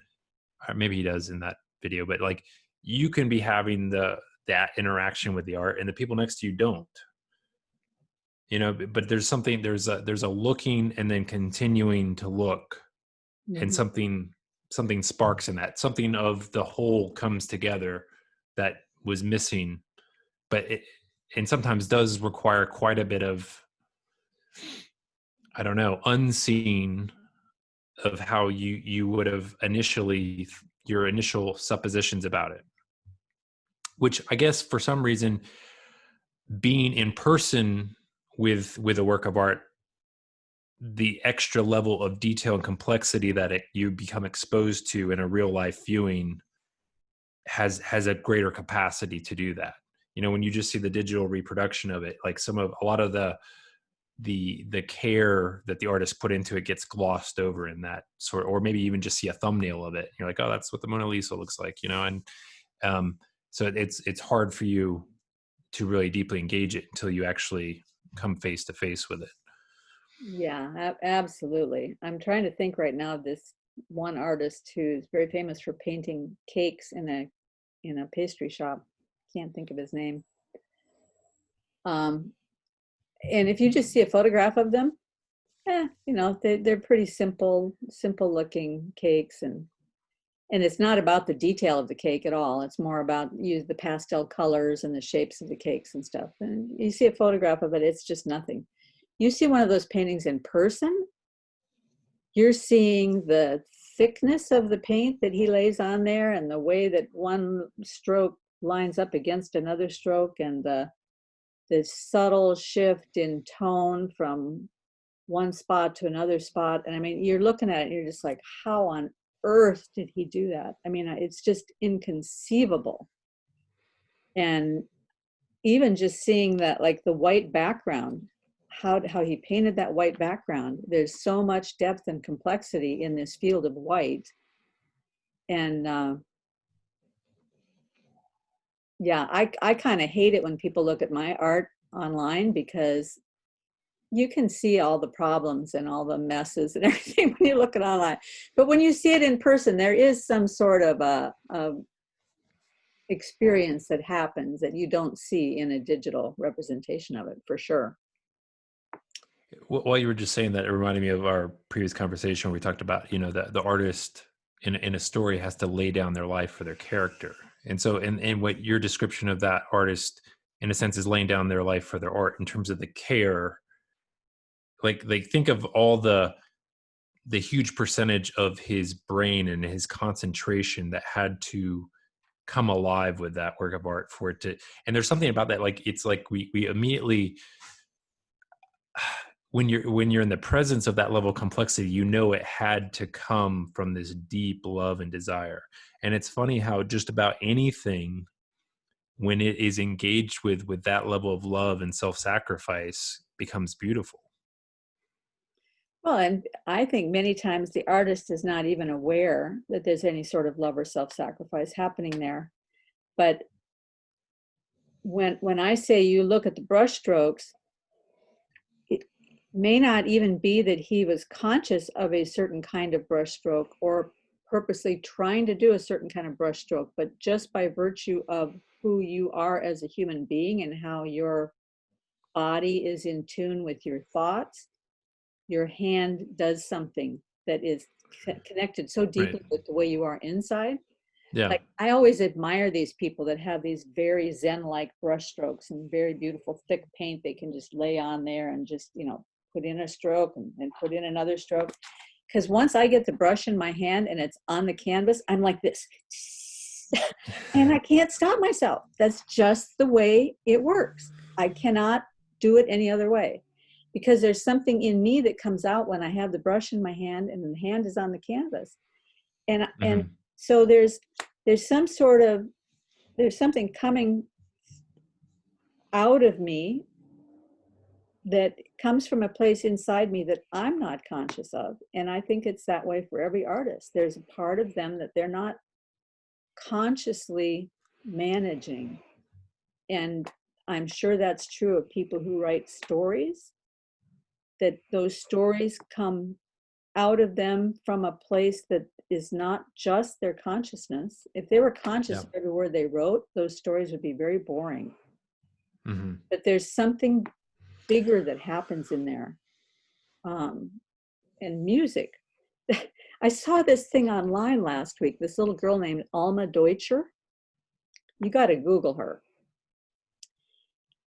or maybe he does in that video, but like you can be having that interaction with the art and the people next to you don't. You know, but there's a looking and then continuing to look, and something sparks in that. Something of the whole comes together that was missing, but and sometimes does require quite a bit of, I don't know, unseen of how you would have initially, your initial suppositions about it, which I guess for some reason being in person with a work of art, the extra level of detail and complexity that you become exposed to in a real life viewing has a greater capacity to do that. You know, when you just see the digital reproduction of it, like a lot of the care that the artist put into it gets glossed over in that sort, or maybe even just see a thumbnail of it. You're like, oh, that's what the Mona Lisa looks like, you know? And so it's hard for you to really deeply engage it until you actually come face to face with it. Yeah, absolutely. I'm trying to think right now of this one artist who's very famous for painting cakes in a pastry shop. Can't think of his name. And if you just see a photograph of them, you know, they're pretty simple looking cakes, and it's not about the detail of the cake at all. It's more about the pastel colors and the shapes of the cakes and stuff. And you see a photograph of it, it's just nothing. You see one of those paintings in person, you're seeing the thickness of the paint that he lays on there and the way that one stroke lines up against another stroke, and the subtle shift in tone from one spot to another spot. And I mean, you're looking at it and you're just like, how on earth did he do that? I mean, it's just inconceivable. And even just seeing that, like the white background, how he painted that white background, there's so much depth and complexity in this field of white. And Yeah, I kind of hate it when people look at my art online, because you can see all the problems and all the messes and everything when you look at it online. But when you see it in person, there is some sort of a experience that happens that you don't see in a digital representation of it, for sure. While you were just saying that, it reminded me of our previous conversation where we talked about, the artist in a story has to lay down their life for their character. And so, in what your description of that artist, in a sense, is laying down their life for their art in terms of the care, like think of all the huge percentage of his brain and his concentration that had to come alive with that work of art for it to, and there's something about that, like, it's like we immediately, when you're in the presence of that level of complexity, it had to come from this deep love and desire. And it's funny how just about anything, when it is engaged with that level of love and self-sacrifice, becomes beautiful. Well, and I think many times the artist is not even aware that there's any sort of love or self-sacrifice happening there. But when I say you look at the brush strokes, it may not even be that he was conscious of a certain kind of brush stroke or purposely trying to do a certain kind of brush stroke, but just by virtue of who you are as a human being and how your body is in tune with your thoughts, your hand does something that is connected so deeply Right. with the way you are inside. Yeah. Like, I always admire these people that have these very Zen-like brush strokes and very beautiful thick paint they can just lay on there and just, put in a stroke and put in another stroke. Because once I get the brush in my hand and it's on the canvas, I'm like this. And I can't stop myself. That's just the way it works. I cannot do it any other way, because there's something in me that comes out when I have the brush in my hand and the hand is on the canvas. And so there's something coming out of me that comes from a place inside me that I'm not conscious of. And I think it's that way for every artist. There's a part of them that they're not consciously managing. And I'm sure that's true of people who write stories, that those stories come out of them from a place that is not just their consciousness. If they were conscious of every word they wrote, those stories would be very boring. But there's something bigger that happens in there. And music. I saw this thing online last week, this little girl named Alma Deutscher. You got to Google her.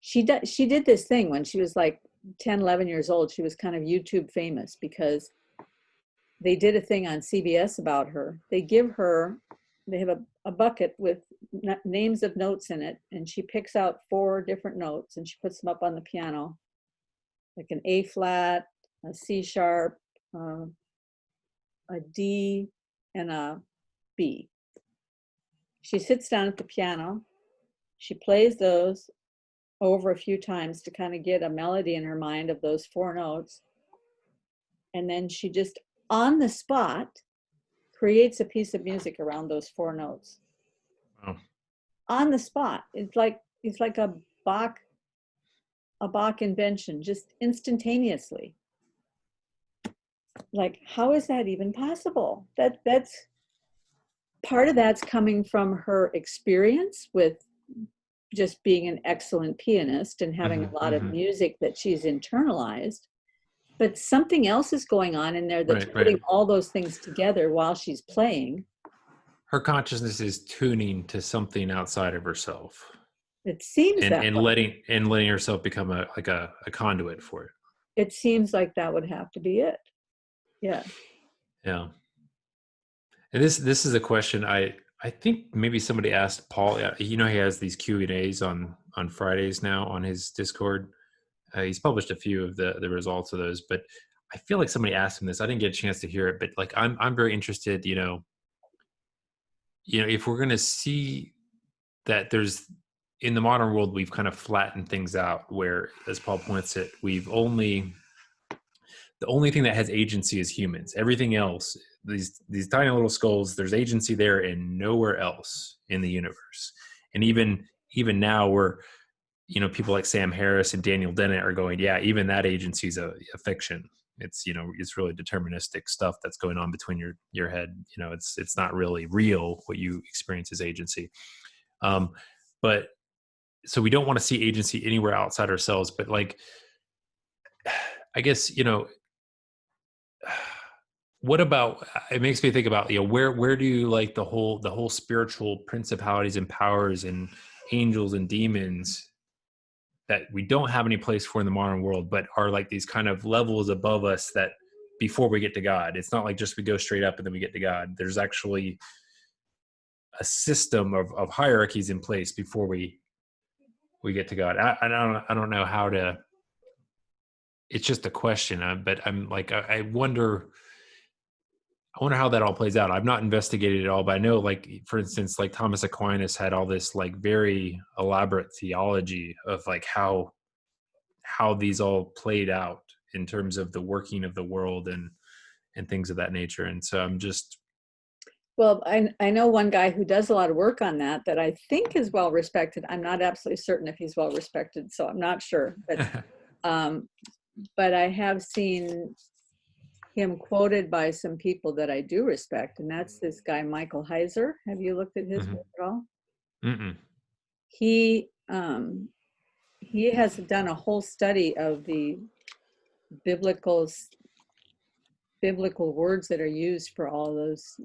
She did this thing when she was like 10, 11 years old. She was kind of YouTube famous because they did a thing on CBS about her. They have a bucket with names of notes in it, and she picks out 4 different notes and she puts them up on the piano, like an A flat, a C sharp, a D, and a B. She sits down at the piano. She plays those over a few times to kind of get a melody in her mind of those 4 notes. And then she just, on the spot, creates a piece of music around those 4 notes. Wow. On the spot. It's like a Bach invention, just instantaneously. Like, how is that even possible? That's part of that's coming from her experience with just being an excellent pianist and having a lot of music that she's internalized. But something else is going on in there that's putting all those things together while she's playing. Her consciousness is tuning to something outside of herself. It seems and letting herself become a conduit for it. It seems like that would have to be it. Yeah. Yeah. And this is a question I think maybe somebody asked Paul. He has these Q&As on Fridays now on his Discord. He's published a few of the results of those, but I feel like somebody asked him this. I didn't get a chance to hear it, but like I'm very interested, if we're going to see that there's, in the modern world, we've kind of flattened things out where, as Paul points it, the only thing that has agency is humans. Everything else, these tiny little skulls, there's agency there and nowhere else in the universe. And even even now we're, people like Sam Harris and Daniel Dennett are going, yeah, even that agency is a fiction. It's, it's really deterministic stuff that's going on between your head. It's not really real what you experience as agency. But so we don't want to see agency anywhere outside ourselves. But like, I guess, what about, it makes me think about, where do you like the whole spiritual principalities and powers and angels and demons that we don't have any place for in the modern world, but are like these kind of levels above us that before we get to God, it's not like just we go straight up and then we get to God. There's actually a system of hierarchies in place before we get to God. I don't know how to, it's just a question, but I'm like, I wonder how that all plays out. I've not investigated it all, but I know, like, for instance, like Thomas Aquinas had all this like very elaborate theology of like how these all played out in terms of the working of the world and things of that nature. And so I'm just, well, I know one guy who does a lot of work on that I think is well respected. I'm not absolutely certain if he's well respected, so I'm not sure. But I have seen him quoted by some people that I do respect, and that's this guy Michael Heiser. Have you looked at his work at all? Mm-mm. He has done a whole study of the biblical words that are used for all those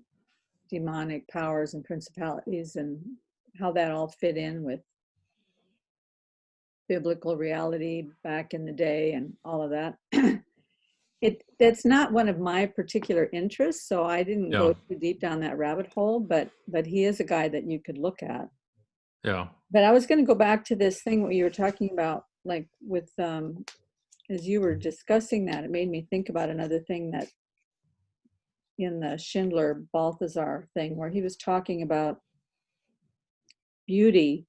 demonic powers and principalities, and how that all fit in with biblical reality back in the day and all of that. That's not one of my particular interests, so I didn't go too deep down that rabbit hole, but he is a guy that you could look at. Yeah. But I was going to go back to this thing what you were talking about, like with as you were discussing that, it made me think about another thing that in the Schindler Balthasar thing, where he was talking about beauty.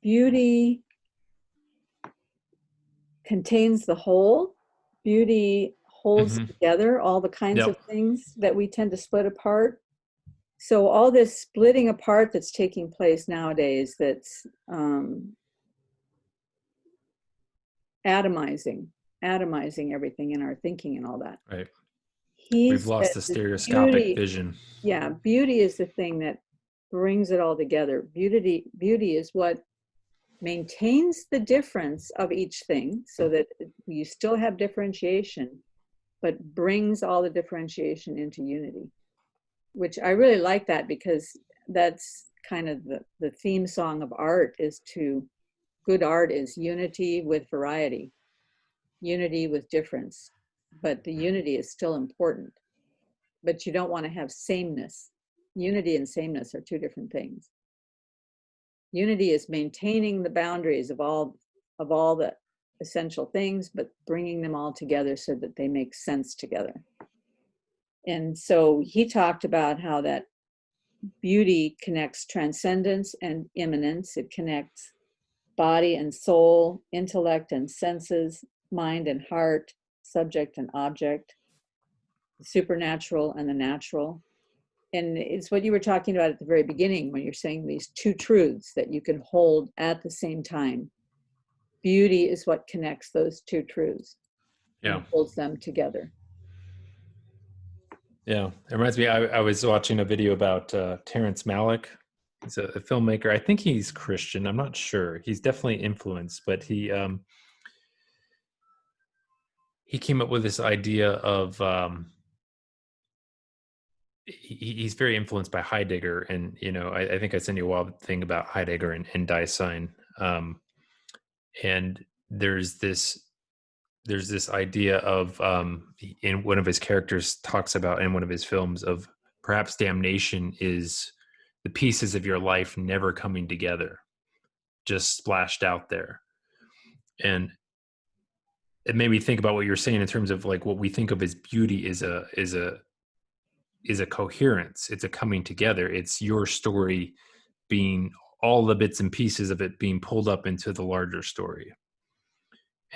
Beauty contains the whole. Beauty holds together all the kinds of things that we tend to split apart. So all this splitting apart that's taking place nowadays, that's atomizing everything in our thinking and all that. Right. He We've lost the stereoscopic vision. Yeah, beauty is the thing that brings it all together. Beauty is what maintains the difference of each thing so that you still have differentiation, but brings all the differentiation into unity, which I really like that, because that's kind of the theme song of art good art is unity with variety, unity with difference, but the unity is still important. But you don't want to have sameness. Unity and sameness are two different things. Unity is maintaining the boundaries of all the essential things, but bringing them all together so that they make sense together. And so he talked about how that beauty connects transcendence and immanence. It connects body and soul, intellect and senses, mind and heart, subject and object, the supernatural and the natural. And it's what you were talking about at the very beginning when you're saying these two truths that you can hold at the same time. Beauty is what connects those two truths and holds them together. Yeah, it reminds me, I was watching a video about Terrence Malick. He's a filmmaker. I think he's Christian. I'm not sure. He's definitely influenced, but he came up with this idea of he's very influenced by Heidegger, and I think I sent you a wild thing about Heidegger and Dasein, and there's this idea of in one of his characters talks about in one of his films of perhaps damnation is the pieces of your life never coming together, just splashed out there. And it made me think about what you're saying in terms of like what we think of as beauty is a coherence. It's a coming together. It's your story being all the bits and pieces of it being pulled up into the larger story.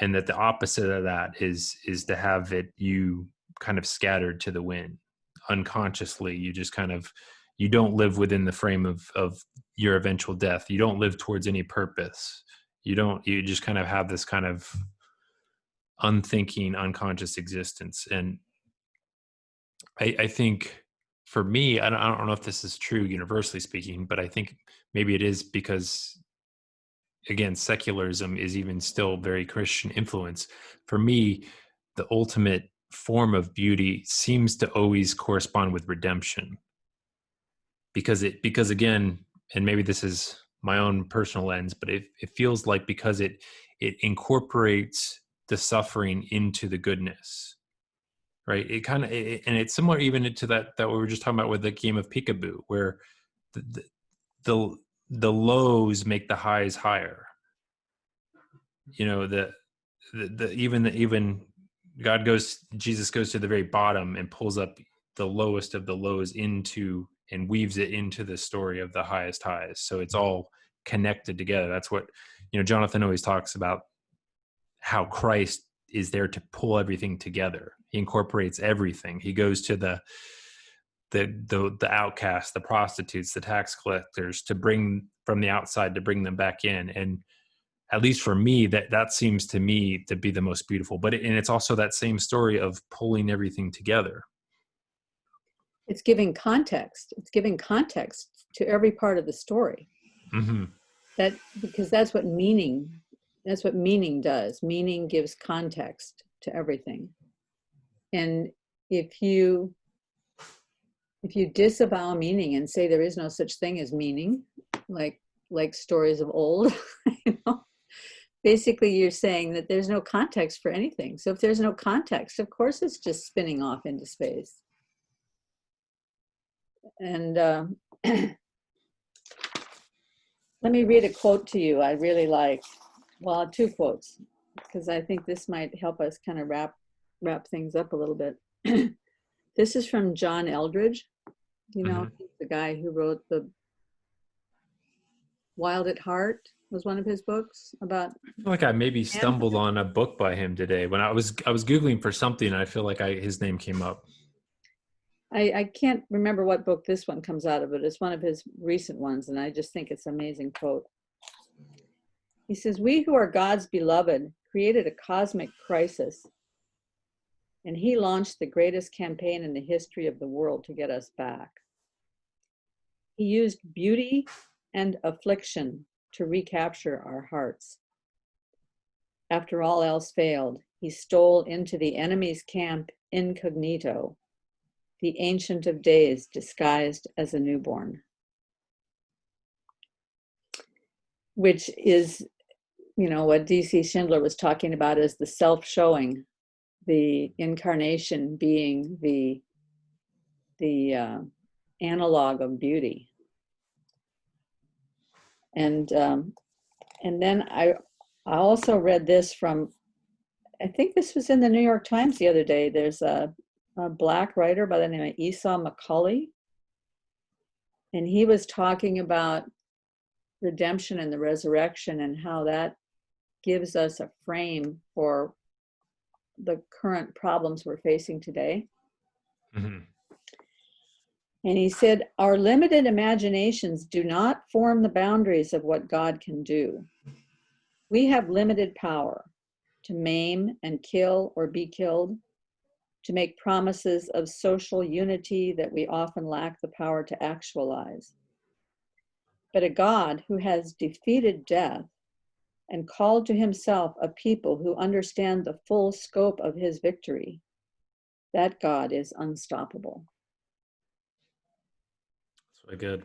and that the opposite of that is to have it you kind of scattered to the wind unconsciously. You just kind of, you don't live within the frame of your eventual death. You don't live towards any purpose. You just kind of have this kind of unthinking, unconscious existence. And I think for me, I don't know if this is true universally speaking, but I think maybe it is because, again, secularism is even still very Christian influence. For me, the ultimate form of beauty seems to always correspond with redemption. Because again, and maybe this is my own personal lens, but it feels like because it incorporates the suffering into the goodness, right? It kind of, and it's similar even to that we were just talking about with the game of peekaboo, where the lows make the highs higher. You know, even Jesus goes to the very bottom and pulls up the lowest of the lows into and weaves it into the story of the highest highs. So it's all connected together. That's what, Jonathan always talks about, how Christ is there to pull everything together. He incorporates everything. He goes to the outcasts, the prostitutes, the tax collectors, to bring from the outside, to bring them back in. And at least for me, that seems to me to be the most beautiful. But and it's also that same story of pulling everything together. It's giving context. It's giving context to every part of the story. Mm-hmm. Because that's what meaning does. Meaning gives context to everything. And if you disavow meaning and say there is no such thing as meaning, like stories of old, basically you're saying that there's no context for anything. So if there's no context, of course it's just spinning off into space. And let me read a quote to you I really like. Well, two quotes, because I think this might help us kind of wrap things up a little bit. This is from John Eldridge. Mm-hmm. He's the guy who wrote the Wild at Heart, was one of his books about. I feel like I maybe stumbled on a book by him today when I was Googling for something, and I feel like his name came up. I can't remember what book this one comes out of, but it's one of his recent ones, and I just think it's an amazing quote. He says, "We who are God's beloved created a cosmic crisis, and he launched the greatest campaign in the history of the world to get us back. He used beauty and affliction to recapture our hearts. After all else failed, he stole into the enemy's camp incognito, the Ancient of Days disguised as a newborn." Which is, what D.C. Schindler was talking about, is the self-showing, the incarnation being the analog of beauty. And then I also read this from, I think this was in the New York Times the other day. There's a Black writer by the name of Esau McCaulley, and he was talking about redemption and the resurrection and how that gives us a frame for the current problems we're facing today. Mm-hmm. And he said, "Our limited imaginations do not form the boundaries of what God can do. We have limited power to maim and kill or be killed, to make promises of social unity that we often lack the power to actualize. But a God who has defeated death and called to himself a people who understand the full scope of his victory, that God is unstoppable." That's really good.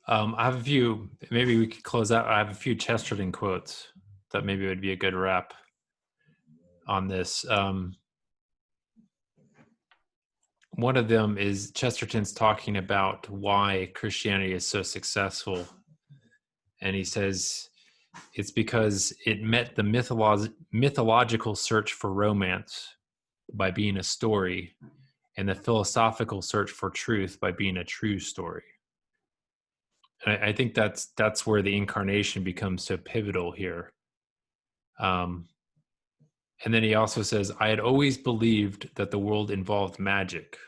I have a few, maybe we could close out. I have a few Chesterton quotes that maybe would be a good wrap on this. One of them is Chesterton's talking about why Christianity is so successful. And he says, it's because it met the mythological search for romance by being a story, and the philosophical search for truth by being a true story. And I think that's where the incarnation becomes so pivotal here. And then he also says, I had always believed that the world involved magic.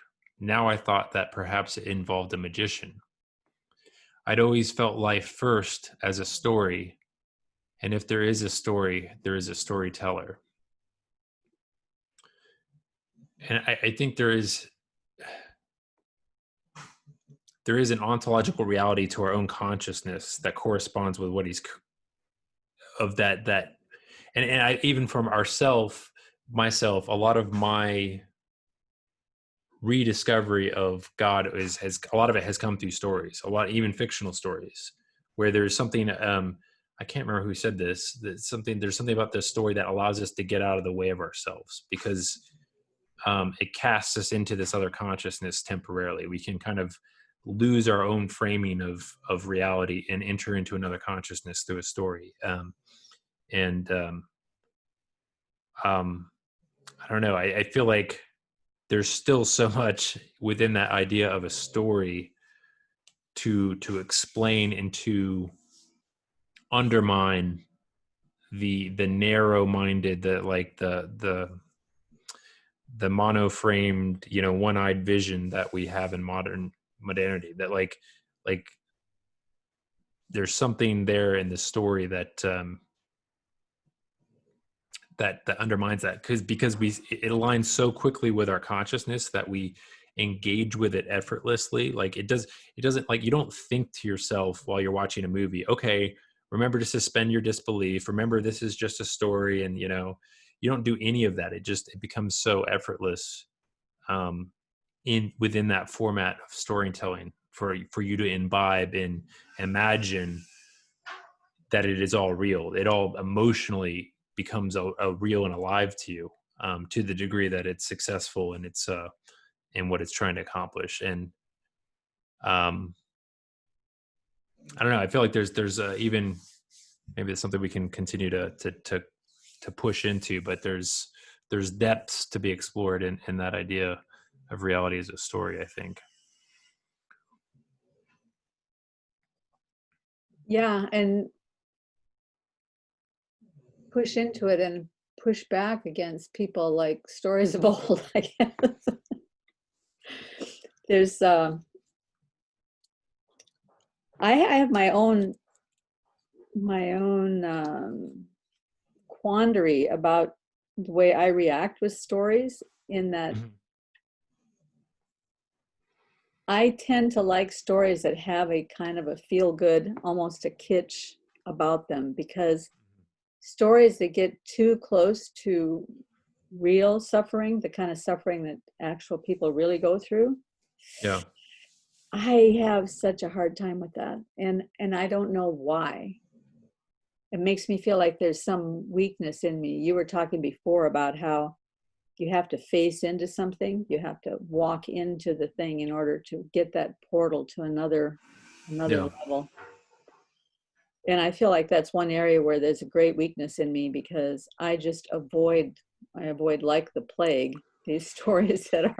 Now I thought that perhaps it involved a magician. I'd always felt life first as a story, and if there is a story, there is a storyteller. And I think there is an ontological reality to our own consciousness that corresponds with what he's of that. And I, even from myself, a lot of my rediscovery of God has a lot of it has come through stories, a lot, even fictional stories, where there's something, I can't remember who said this, there's something about this story that allows us to get out of the way of ourselves, because it casts us into this other consciousness temporarily. We can kind of lose our own framing of reality and enter into another consciousness through a story. And I don't know, I feel like there's still so much within that idea of a story to explain and to undermine the narrow-minded, the mono-framed, one-eyed vision that we have in modernity. That like there's something there in the story that that undermines that, because it aligns so quickly with our consciousness that we engage with it effortlessly. Like it doesn't, like, you don't think to yourself while you're watching a movie, okay, remember to suspend your disbelief, remember this is just a story, and you don't do any of that. It becomes so effortless within that format of storytelling for you to imbibe and imagine that it is all real. It all emotionally becomes a real and alive to you, to the degree that it's successful and it's in what it's trying to accomplish. And I don't know, I feel like there's even, maybe it's something we can continue to push into, but there's depths to be explored in that idea of reality as a story, I think. Yeah, and push into it and push back against people like stories of old, I guess. There's I have my own quandary about the way I react with stories, in that I tend to like stories that have a kind of a feel-good, almost a kitsch about them, because stories that get too close to real suffering, the kind of suffering that actual people really go through, Yeah. I have such a hard time with that. And I don't know why. It makes me feel like there's some weakness in me. You were talking before about how you have to face into something. You have to walk into the thing in order to get that portal to another Yeah. level. And I feel like that's one area where there's a great weakness in me, because I avoid like the plague these stories that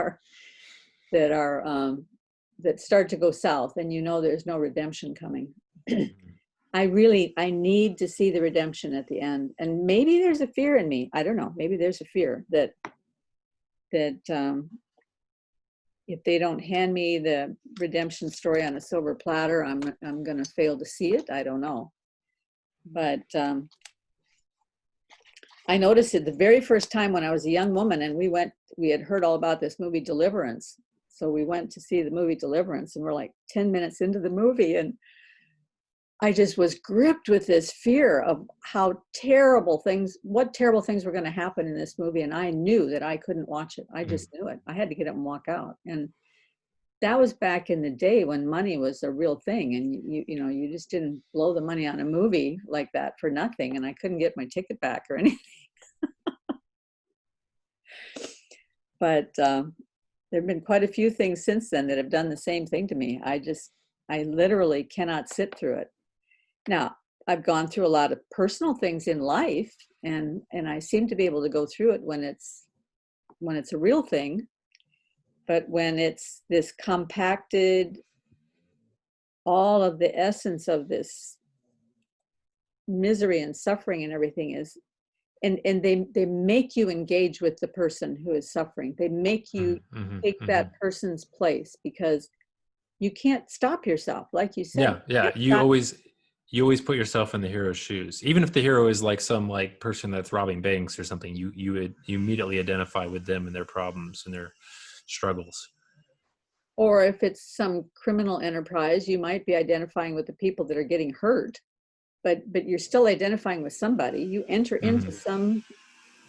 start to go south, and there's no redemption coming. I need to see the redemption at the end. And maybe there's a fear in me. I don't know. Maybe there's a fear that if they don't hand me the redemption story on a silver platter, I'm going to fail to see it. I don't know. But I noticed it the very first time when I was a young woman, and we had heard all about this movie Deliverance. So we went to see the movie Deliverance, and we're like 10 minutes into the movie, and I just was gripped with this fear of what terrible things were going to happen in this movie. And I knew that I couldn't watch it. I just knew it. I had to get up and walk out. And that was back in the day when money was a real thing. And you just didn't blow the money on a movie like that for nothing. And I couldn't get my ticket back or anything. But there've been quite a few things since then that have done the same thing to me. I literally cannot sit through it. Now, I've gone through a lot of personal things in life, and I seem to be able to go through it when it's a real thing. But when it's this compacted all of the essence of this misery and suffering and everything is, and they make you engage with the person who is suffering. They make you take that person's place, because you can't stop yourself, like you said. Yeah. You always put yourself in the hero's shoes, even if the hero is like some like person that's robbing banks or something. You immediately identify with them and their problems and their struggles. Or if it's some criminal enterprise, you might be identifying with the people that are getting hurt, but you're still identifying with somebody. You enter into some,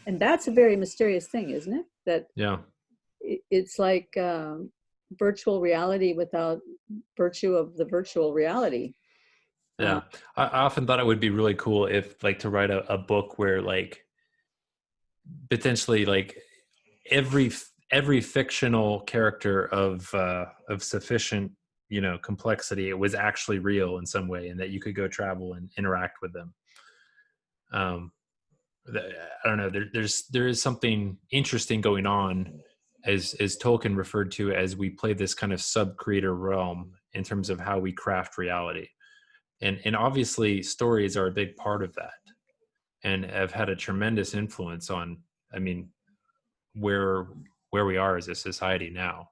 and that's a very mysterious thing, isn't it? That it's like virtual reality without virtue of the virtual reality. Yeah. I often thought it would be really cool if like to write a book where like potentially like every fictional character of sufficient, complexity, it was actually real in some way, and that you could go travel and interact with them. I don't know. There is something interesting going on, as Tolkien referred to, as we play this kind of sub-creator realm in terms of how we craft reality. And obviously stories are a big part of that, and have had a tremendous influence on, I mean, where we are as a society now.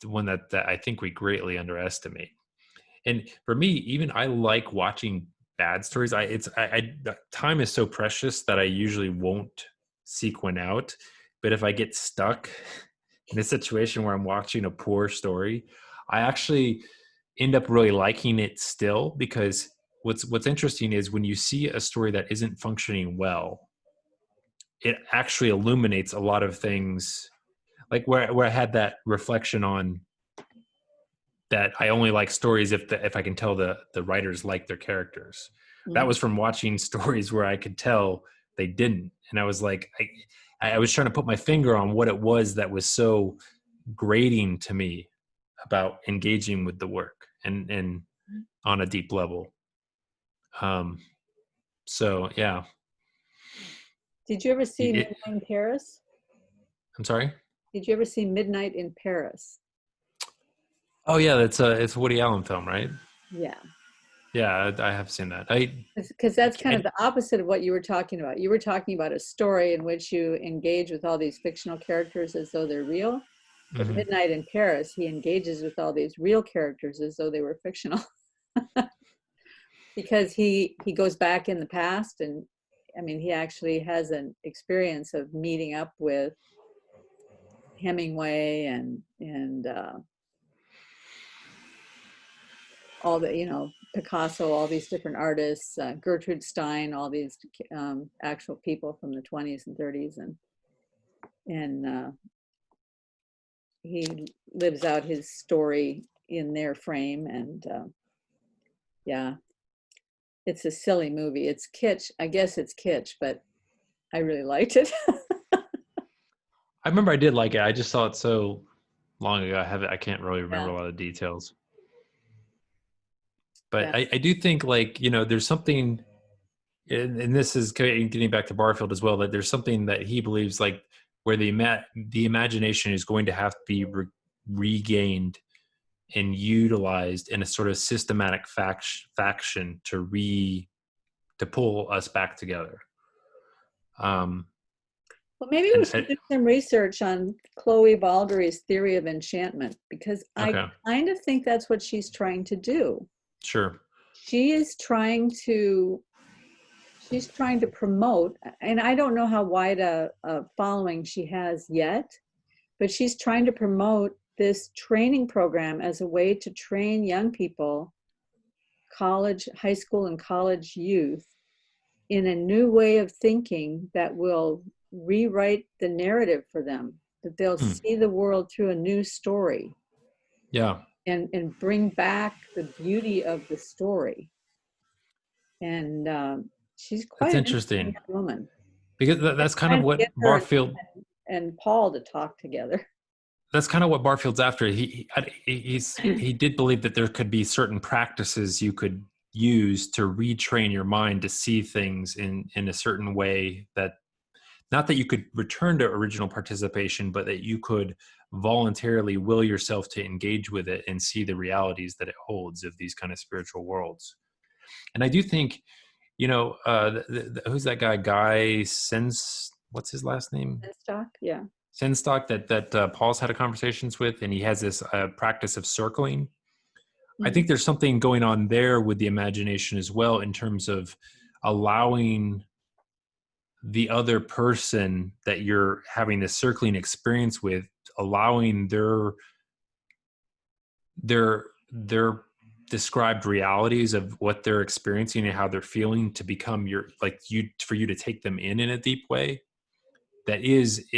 One that I think we greatly underestimate. And for me, even I like watching bad stories. Time is so precious that I usually won't seek one out. But if I get stuck in a situation where I'm watching a poor story, I actually end up really liking it still, because what's interesting is when you see a story that isn't functioning well, it actually illuminates a lot of things. Like where I had that reflection on that I only like stories if I can tell the writers like their characters. That was from watching stories where I could tell they didn't, and I was like, I was trying to put my finger on what it was that was so grating to me about engaging with the work and on a deep level. So yeah. Did you ever see Midnight in Paris? I'm sorry? Did you ever see Midnight in Paris? Oh yeah, it's a Woody Allen film, right? Yeah. Yeah, I have seen that. Because that's kind of the opposite of what you were talking about. You were talking about a story in which you engage with all these fictional characters as though they're real. But Midnight in Paris, he engages with all these real characters as though they were fictional. Because he goes back in the past, and I mean, he actually has an experience of meeting up with Hemingway and all the, Picasso, all these different artists, Gertrude Stein, all these actual people from the 20s and 30s, and he lives out his story in their frame, and yeah, it's a silly movie. It's kitsch. I guess it's kitsch, but I really liked it. I remember I did like it. I just saw it so long ago. I can't really remember a lot of details. But I do think, like, there's something, and this is getting back to Barfield as well, that there's something that he believes, like, where the imagination is going to have to be regained and utilized in a sort of systematic faction to pull us back together. Well, maybe we should do some research on Chloe Valdary's theory of enchantment, because I kind of think that's what she's trying to do. Sure. She's trying to promote, and I don't know how wide a following she has yet, but she's trying to promote this training program as a way to train young people, high school and college youth, in a new way of thinking that will rewrite the narrative for them, that they'll see the world through a new story. Yeah. And bring back the beauty of the story. And she's quite an interesting woman. Because that's kind of what Barfield and Paul to talk together. That's kind of what Barfield's after. He did believe that there could be certain practices you could use to retrain your mind to see things in a certain way, that not that you could return to original participation, but that you could voluntarily will yourself to engage with it and see the realities that it holds of these kind of spiritual worlds. And I do think, who's that guy what's his last name? Stock, yeah. Senstock that Paul's had conversations with, and he has this practice of circling. I think there's something going on there with the imagination as well, in terms of allowing the other person that you're having this circling experience with, allowing their described realities of what they're experiencing and how they're feeling to become for you to take them in a deep way. It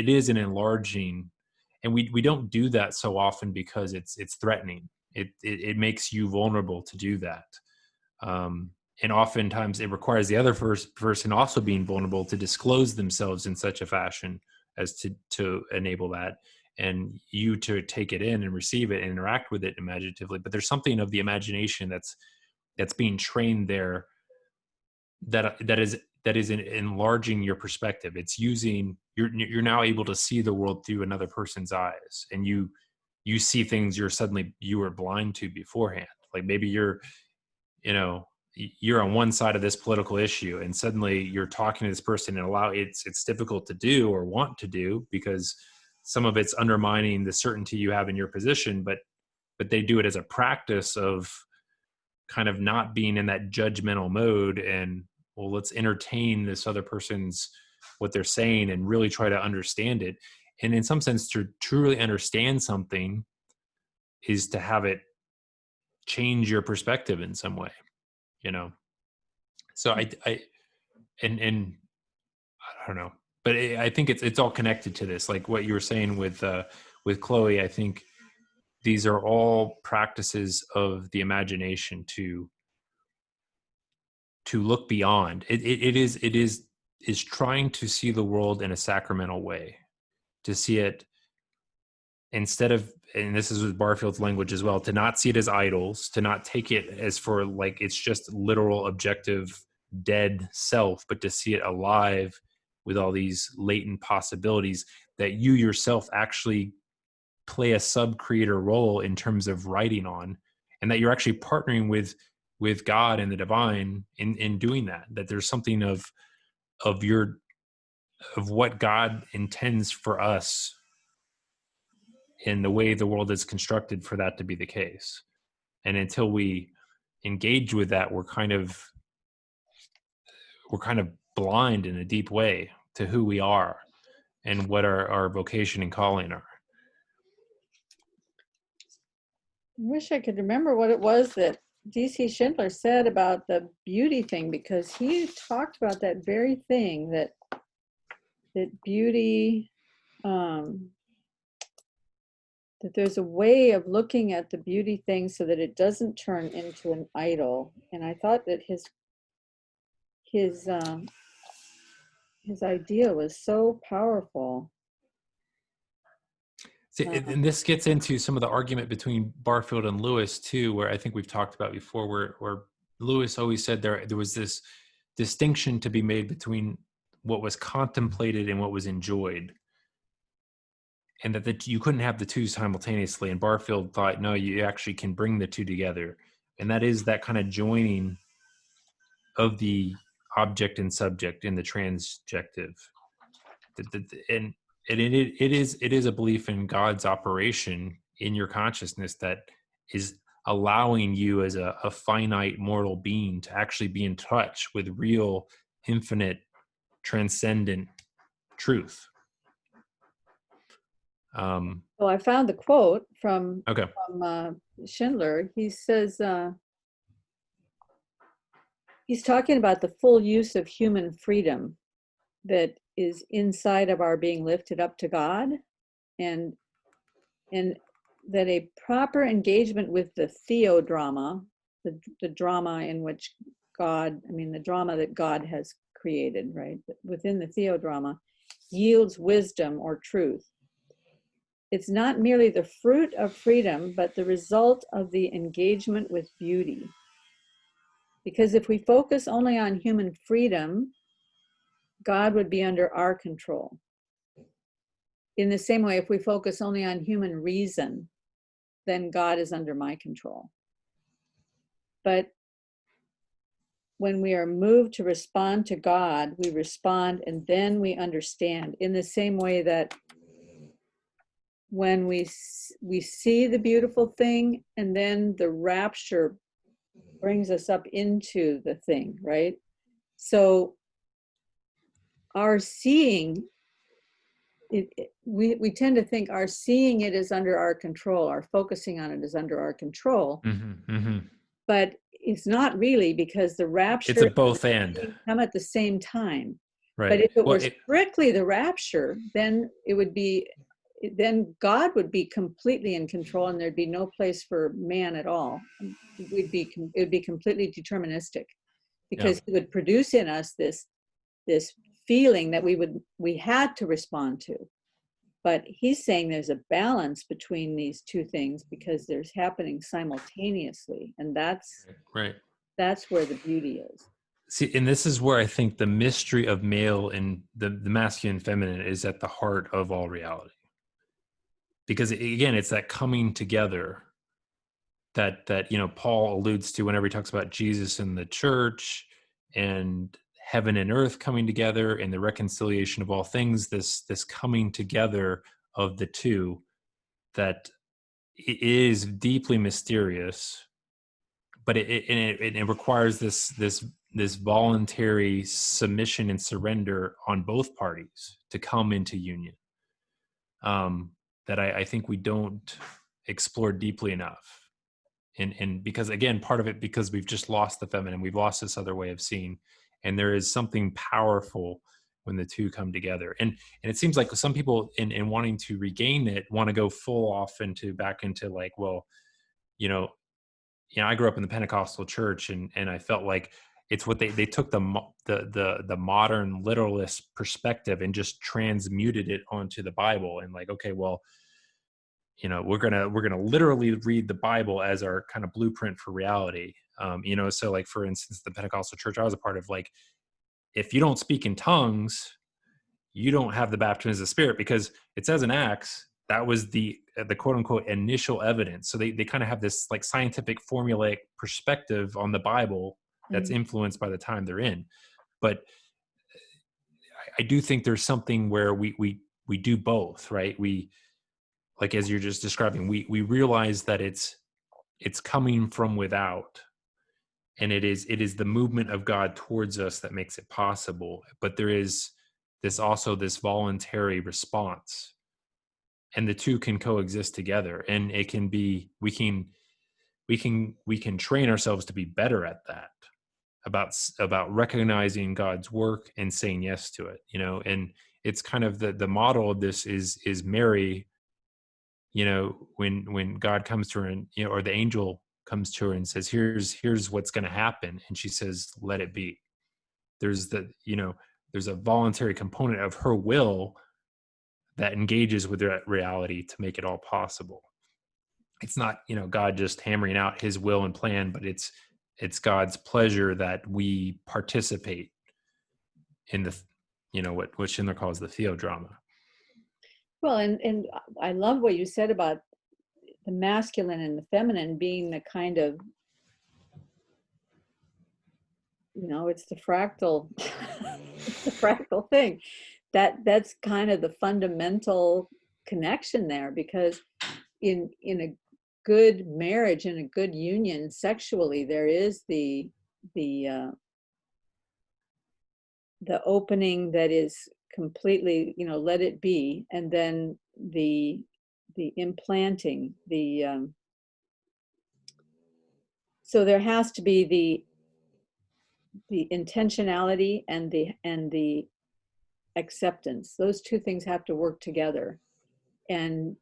is an enlarging, and we don't do that so often because it's threatening. It makes you vulnerable to do that. And oftentimes it requires the other person also being vulnerable to disclose themselves in such a fashion as to enable that, and you to take it in and receive it and interact with it imaginatively. But there's something of the imagination that's being trained there that is enlarging your perspective. It's using, you're now able to see the world through another person's eyes, and you see things you were blind to beforehand. Like maybe you're on one side of this political issue, and suddenly you're talking to this person, and it's difficult to do or want to do because some of it's undermining the certainty you have in your position, but they do it as a practice of kind of not being in that judgmental mode, and well, let's entertain this other person's what they're saying and really try to understand it. And in some sense, to truly understand something is to have it change your perspective in some way. So I don't know, but I think it's all connected to this, like what you were saying with Chloe. I think these are all practices of the imagination to look beyond. It is trying to see the world in a sacramental way, to see it instead of, and this is with Barfield's language as well, to not see it as idols, to not take it as for like it's just literal, objective, dead self, but to see it alive with all these latent possibilities that you yourself actually play a sub-creator role in terms of writing on, and that you're actually partnering with God and the divine in doing that there's something of what God intends for us in the way the world is constructed for that to be the case. And until we engage with that, we're kind of blind in a deep way to who we are and what our vocation and calling are. I wish I could remember what it was that D.C. Schindler said about the beauty thing, because he talked about that very thing, that beauty, that there's a way of looking at the beauty thing so that it doesn't turn into an idol. And I thought that his idea was so powerful. See, and this gets into some of the argument between Barfield and Lewis too, where I think we've talked about before, where Lewis always said there was this distinction to be made between what was contemplated and what was enjoyed, and that you couldn't have the two simultaneously. And Barfield thought, no, you actually can bring the two together, and that is that kind of joining of the object and subject in the transjective. And it is a belief in God's operation in your consciousness that is allowing you as a finite mortal being to actually be in touch with real, infinite, transcendent truth. Well, I found the quote from Schindler. He says, he's talking about the full use of human freedom that is inside of our being lifted up to God, and that a proper engagement with the theodrama, the drama in which the drama that God has created, right, within the theodrama, yields wisdom or truth. It's not merely the fruit of freedom, but the result of the engagement with beauty. Because if we focus only on human freedom, God would be under our control. in the same way, if we focus only on human reason, then God is under my control. But when we are moved to respond to God, we respond and then we understand, in the same way that when we see the beautiful thing, and then the rapture brings us up into the thing, right? So our seeing, we tend to think our seeing it is under our control, our focusing on it is under our control, but it's not really, because the rapture It's a both and. come at the same time. Right. But if it were strictly the rapture, then it would be, then God would be completely in control, and there'd be no place for man at all. It would be completely deterministic, because he would produce in us this feeling that we had to respond to. But he's saying there's a balance between these two things, because there's happening simultaneously, and that's where the beauty is. See, and this is where I think the mystery of male and the masculine and feminine is at the heart of all reality. Because again, it's that coming together that Paul alludes to whenever he talks about Jesus and the church and heaven and earth coming together and the reconciliation of all things, this coming together of the two, that it is deeply mysterious, but it requires this voluntary submission and surrender on both parties to come into union, that I think we don't explore deeply enough. And because, again, part of it, because we've just lost the feminine, we've lost this other way of seeing, and there is something powerful when the two come together. And it seems like some people in wanting to regain it want to go full off back into like, well, I grew up in the Pentecostal church, and I felt like it's what they took the modern literalist perspective and just transmuted it onto the Bible, and like, okay, well, we're gonna literally read the Bible as our kind of blueprint for reality. So like, for instance, the Pentecostal church I was a part of, like, if you don't speak in tongues, you don't have the baptism of the Spirit, because it says in Acts that was the quote unquote initial evidence. So they kind of have this like scientific formulaic perspective on the Bible that's influenced by the time they're in. But I do think there's something where we do both, right? We, like, as you're just describing, we realize that it's coming from without, and it is the movement of God towards us that makes it possible. But there is this voluntary response, and the two can coexist together. And it can be, we can train ourselves to be better at that, about recognizing God's work and saying yes to it. And it's kind of the model of this is Mary. When God comes to her, and or the angel comes to her and says, here's what's going to happen, and she says, let it be. There's a voluntary component of her will that engages with that reality to make it all possible. It's not God just hammering out his will and plan, but it's God's pleasure that we participate in the what Schindler calls the theodrama. Well, and I love what you said about the masculine and the feminine being the kind of, it's the fractal, it's the fractal thing. That's kind of the fundamental connection there, because in a good marriage, in a good union sexually, there is the opening that is completely, let it be, and then the implanting, so there has to be the intentionality and the acceptance. Those two things have to work together, and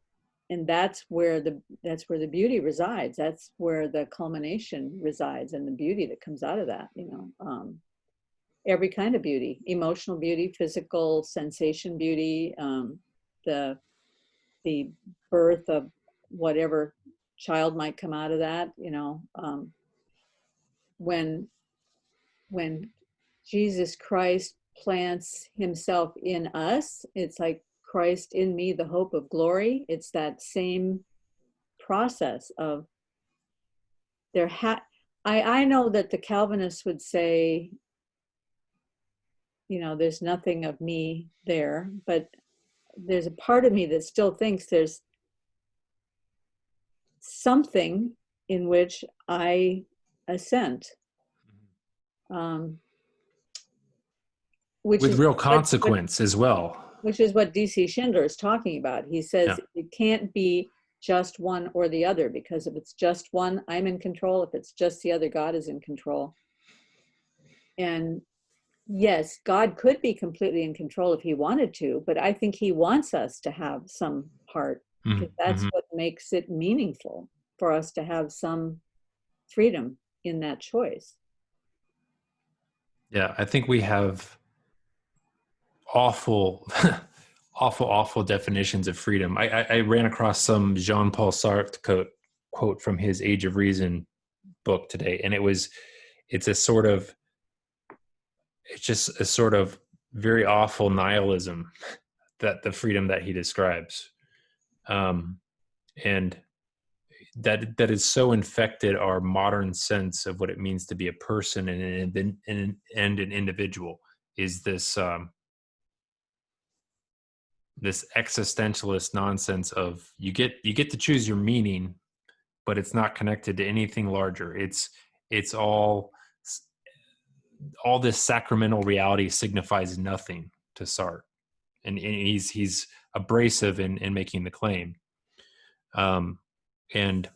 that's where the beauty resides. That's where the culmination resides, and the beauty that comes out of that. Every kind of beauty: emotional beauty, physical sensation beauty, the birth of whatever child might come out of that. When Jesus Christ plants himself in us, it's like Christ in me, the hope of glory. It's that same process of I know that the Calvinists would say, there's nothing of me there, but there's a part of me that still thinks there's something in which I assent. Which With is real consequence as well. Which is what D.C. Schindler is talking about. He says it can't be just one or the other, because if it's just one, I'm in control. If it's just the other, God is in control. And yes, God could be completely in control if he wanted to, but I think he wants us to have some part, because that's what makes it meaningful for us to have some freedom in that choice. Yeah, I think we have awful definitions of freedom. I ran across some Jean-Paul Sartre quote from his Age of Reason book today, and it's just a sort of very awful nihilism, that the freedom that he describes, and that is so infected our modern sense of what it means to be a person and an individual, is this this existentialist nonsense of you get to choose your meaning, but it's not connected to anything larger. It's all this sacramental reality signifies nothing to Sartre, and he's abrasive in making the claim. And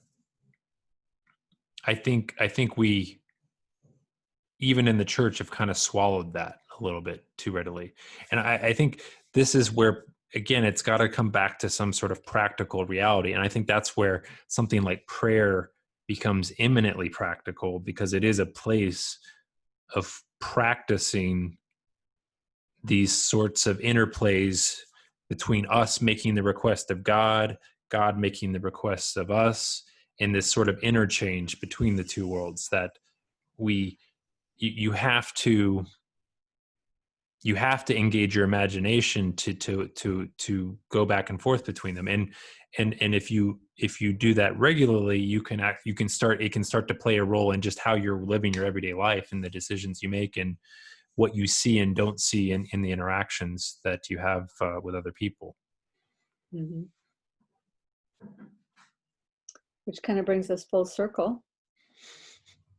I think we, even in the church, have kind of swallowed that a little bit too readily. And I think this is where, again, it's got to come back to some sort of practical reality. And I think that's where something like prayer becomes eminently practical, because it is a place of practicing these sorts of interplays between us making the request of God, God making the requests of us, in this sort of interchange between the two worlds that you have to engage your imagination to go back and forth between them. And if you do that regularly, it can start to play a role in just how you're living your everyday life, and the decisions you make, and what you see and don't see in the interactions that you have with other people. Mm-hmm. Which kind of brings us full circle.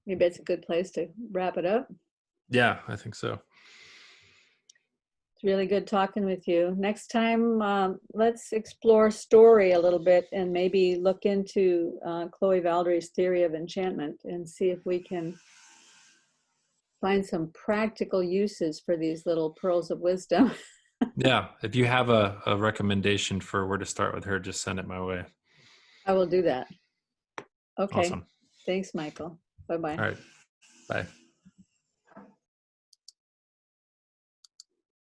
Maybe it's a good place to wrap it up. Yeah, I think so. It's really good talking with you. Next time, let's explore story a little bit, and maybe look into Chloe Valdary's theory of enchantment, and see if we can find some practical uses for these little pearls of wisdom. Yeah, if you have a recommendation for where to start with her, just send it my way. I will do that. Okay. Awesome. Thanks, Michael. Bye-bye. All right. Bye.